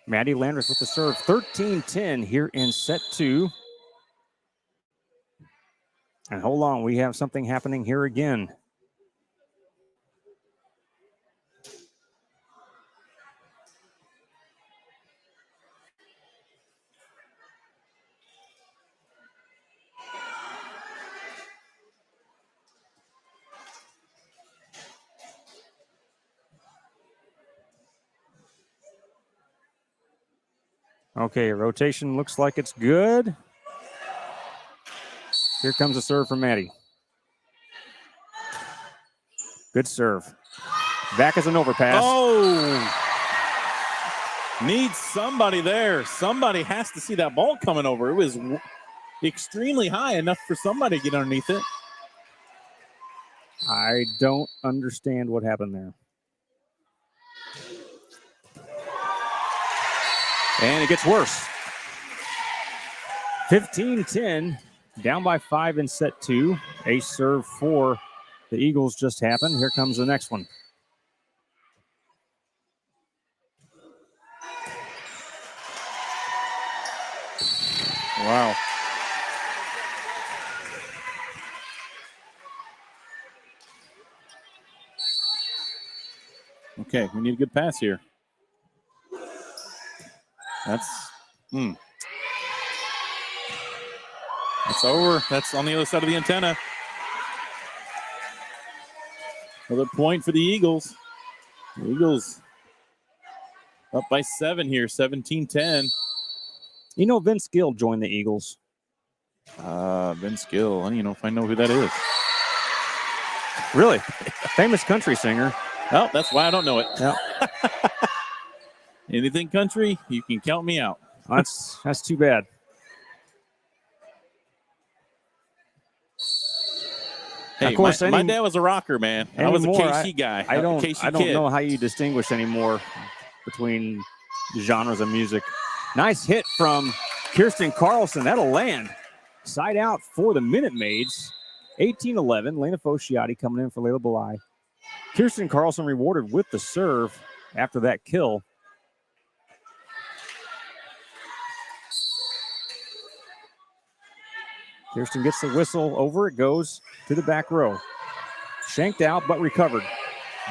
Maddie Landreth with the serve. 13-10 here in set 2. And hold on, we have something happening here again. Okay, rotation looks like it's good. Here comes a serve from Maddie. Good serve. Back as an overpass. Oh! Needs somebody there. Somebody has to see that ball coming over. It was extremely high, enough for somebody to get underneath it. I don't understand what happened there. And it gets worse. 15-10, down by 5 in set 2. Ace serve for the Eagles just happened. Here comes the next one. Wow. Okay, we need a good pass here. That's over. That's on the other side of the antenna. Another point for the Eagles. The Eagles up by 7 here, 17-10. You know, Vince Gill joined the Eagles. Vince Gill. I don't even know if I know who that is. Really? Famous country singer. Oh, that's why I don't know it. Yep. Anything country, you can count me out. That's too bad. Hey, of course, my dad was a rocker, man. I was a KC guy. I don't know how you distinguish anymore between genres of music. Nice hit from Kirsten Carlson. That'll land. Side out for the Minute Maids. 18-11. Lena Fosciati coming in for Layla Belai. Kirsten Carlson rewarded with the serve after that kill. Kirsten gets the whistle. Over it goes to the back row. Shanked out, but recovered.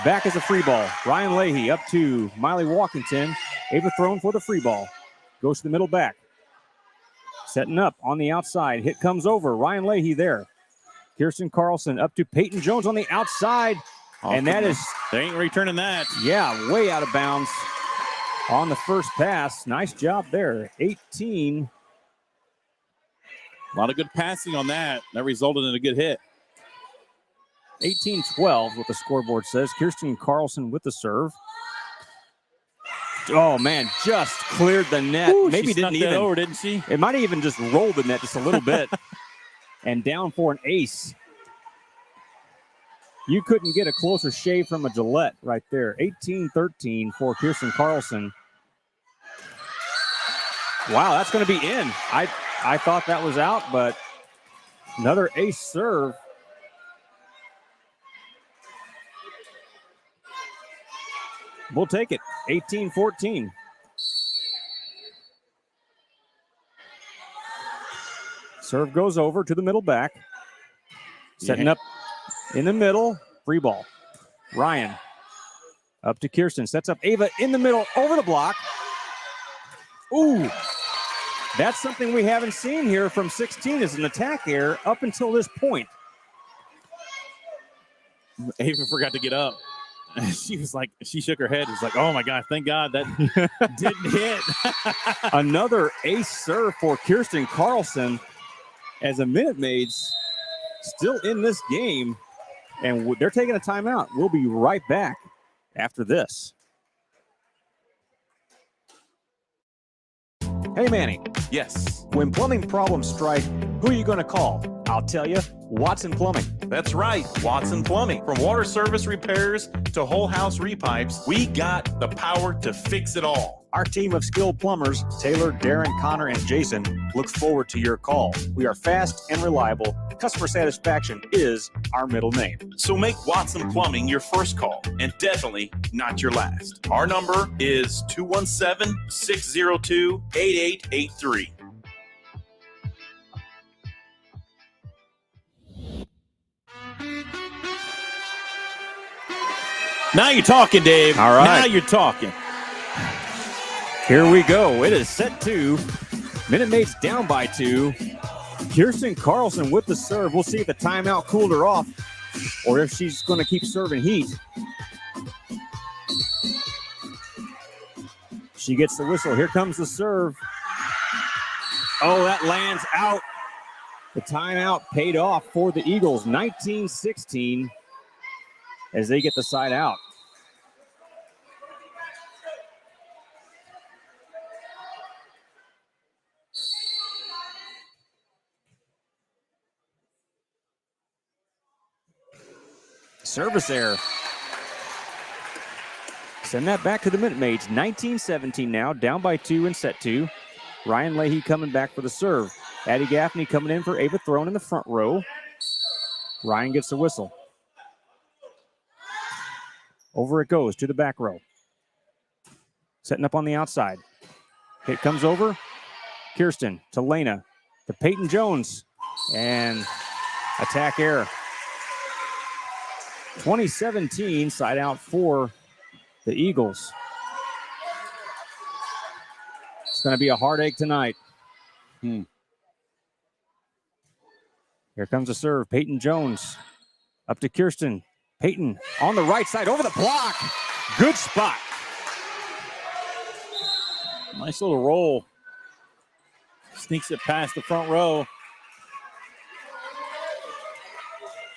Back is a free ball. Ryan Leahy up to Miley Walkington. Ava thrown for the free ball. Goes to the middle back. Setting up on the outside. Hit comes over. Ryan Leahy there. Kirsten Carlson up to Peyton Jones on the outside. And that is... They ain't returning that. Yeah, way out of bounds on the first pass. Nice job there. 18. A lot of good passing on that. That resulted in a good hit. 18-12, what the scoreboard says. Kirsten Carlson with the serve. Oh, man, just cleared the net. Ooh, maybe she didn't snuck that even over, didn't she? It might have even just rolled the net just a little bit. And down for an ace. You couldn't get a closer shave from a Gillette right there. 18-13 for Kirsten Carlson. Wow, that's going to be in. I thought that was out, but another ace serve. We'll take it. 18-14. Serve goes over to the middle back. Setting up in the middle. Free ball. Ryan up to Kirsten. Sets up Ava in the middle. Over the block. Ooh. That's something we haven't seen here from 16 as an attack error up until this point. Ava forgot to get up. She shook her head. It's like, oh my gosh, thank God that didn't hit. Another ace serve for Kirsten Carlson as the Minute Maids still in this game, and they're taking a timeout. We'll be right back after this. Hey, Manny. Yes, When plumbing problems strike, who are you going to call? I'll tell you, Watson Plumbing. that's right. Watson Plumbing. From water service repairs to whole house repipes, we got the power to fix it all. Our team of skilled plumbers, Taylor, Darren, Connor, and Jason, looks forward to your call. We are fast and reliable. Customer satisfaction is our middle name. So make Watson Plumbing your first call and definitely not your last. Our number is 217-602-8883. Now you're talking, Dave. All right. Now you're talking. Here we go. It is set 2. Minute Maids down by 2. Kirsten Carlson with the serve. We'll see if the timeout cooled her off or if she's going to keep serving heat. She gets the whistle. Here comes the serve. Oh, that lands out. The timeout paid off for the Eagles. 19-16 as they get the side out. Service error. Send that back to the Minute Maids. 19-17 now, down by 2 in set 2. Ryan Leahy coming back for the serve. Addie Gaffney coming in for Ava Throne in the front row. Ryan gets the whistle. Over it goes to the back row. Setting up on the outside. Hit comes over. Kirsten to Lena to Peyton Jones. And attack error. 2017, side out for the Eagles. It's going to be a heartache tonight. Here comes a serve. Peyton Jones up to Kirsten. Peyton on the right side over the block. Good spot. Nice little roll. Sneaks it past the front row.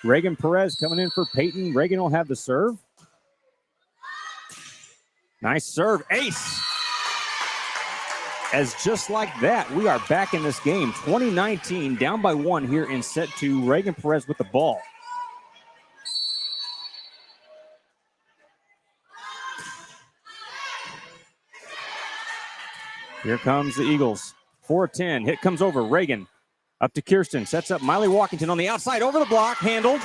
Reagan Perez coming in for Peyton. Reagan will have the serve. Nice serve. Ace. As just like that, we are back in this game. 2019, down by 1 here in set 2. Reagan Perez with the ball. Here comes the Eagles. 4-10. Hit comes over. Reagan up to Kirsten. Sets up Miley Walkington on the outside. Over the block. Handled.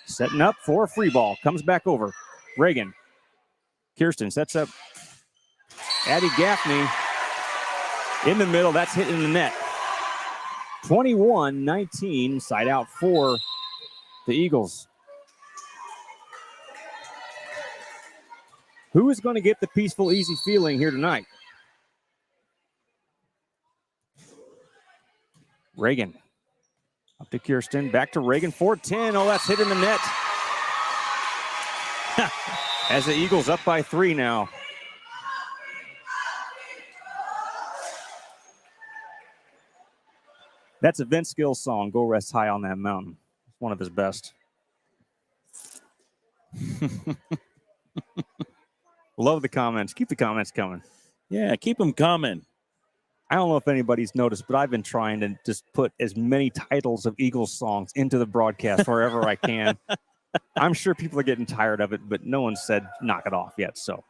Setting up for a free ball. Comes back over. Reagan. Kirsten sets up Addie Gaffney in the middle. That's hitting the net. 21-19. Side out for the Eagles. Who is going to get the peaceful, easy feeling here tonight? Reagan. Up to Kirsten. Back to Reagan. 4-10. Oh, that's hitting the net. As the Eagles up by 3 now. That's a Vince Gill song, Go Rest High on That Mountain. It's one of his best. Love the comments. Keep the comments coming. Yeah, keep them coming. I don't know if anybody's noticed, but I've been trying to just put as many titles of Eagles songs into the broadcast wherever I can. I'm sure people are getting tired of it, but no one said knock it off yet, so.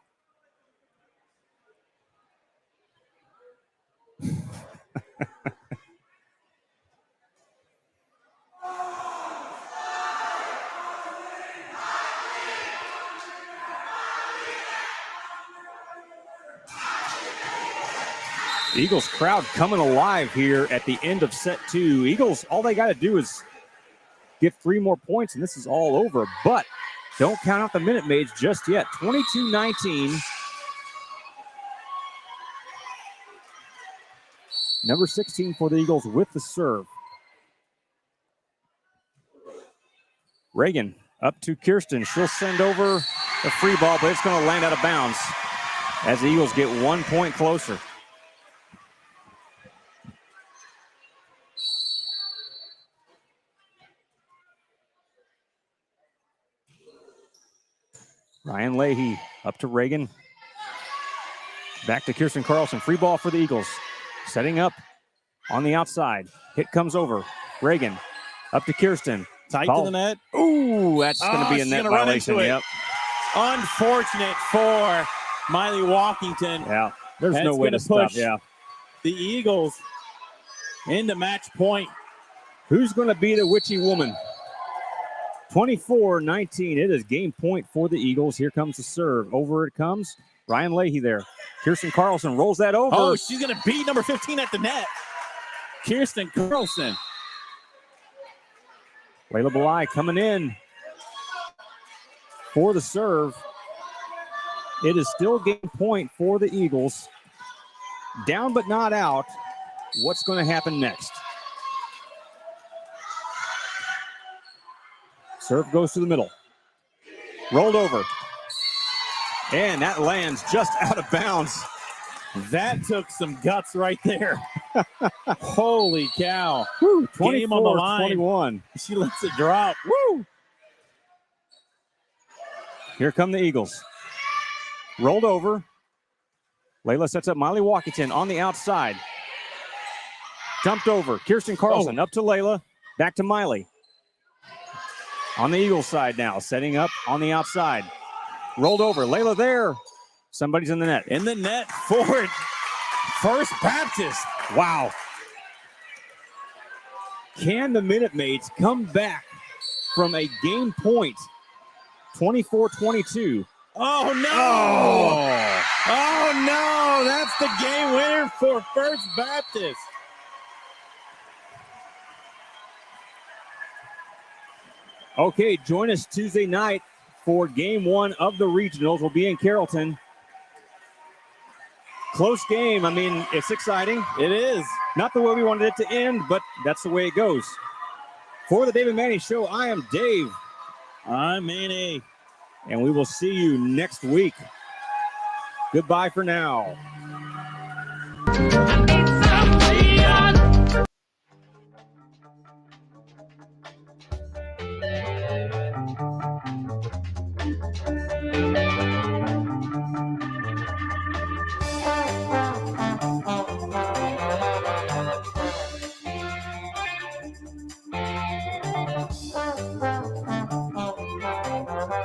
Eagles crowd coming alive here at the end of set 2. Eagles, all they got to do is get 3 more points, and this is all over. But don't count out the Minute Maids just yet. 22-19. Number 16 for the Eagles with the serve. Reagan up to Kirsten. She'll send over the free ball, but it's going to land out of bounds as the Eagles get 1 point closer. Ryan Leahy up to Reagan. Back to Kirsten Carlson. Free ball for the Eagles. Setting up on the outside. Hit comes over. Reagan up to Kirsten. Tight to the net. Ooh, that's going to be a net violation. Yep. Unfortunate for Miley Walkington. Yeah, there's no way to stop. Yeah, the Eagles into match point. Who's going to be the witchy woman? 24-19. It is game point for the Eagles. Here comes the serve. Over it comes. Ryan Leahy there. Kirsten Carlson rolls that over. Oh, she's going to beat number 15 at the net. Kirsten Carlson. Layla Belai coming in for the serve. It is still game point for the Eagles. Down but not out. What's going to happen next? Serve goes to the middle. Rolled over. And that lands just out of bounds. That took some guts right there. Holy cow. 24-21. She lets it drop. Woo! Here come the Eagles. Rolled over. Layla sets up Miley Walkington on the outside. Dumped over. Kirsten Carlson up to Layla. Back to Miley. On the Eagles side now. Setting up on the outside. Rolled over. Layla there. Somebody's in the net. In the net for First Baptist. Wow. Can the Minute Maids come back from a game point? 24-22. Oh, no. Oh, no. That's the game winner for First Baptist. Okay, join us Tuesday night for game 1 of the regionals will be in Carrollton. Close game. I mean, it's exciting. It is. Not the way we wanted it to end, but that's the way it goes. For the David Manny Show, I am Dave. I'm Manny. And we will see you next week. Goodbye for now.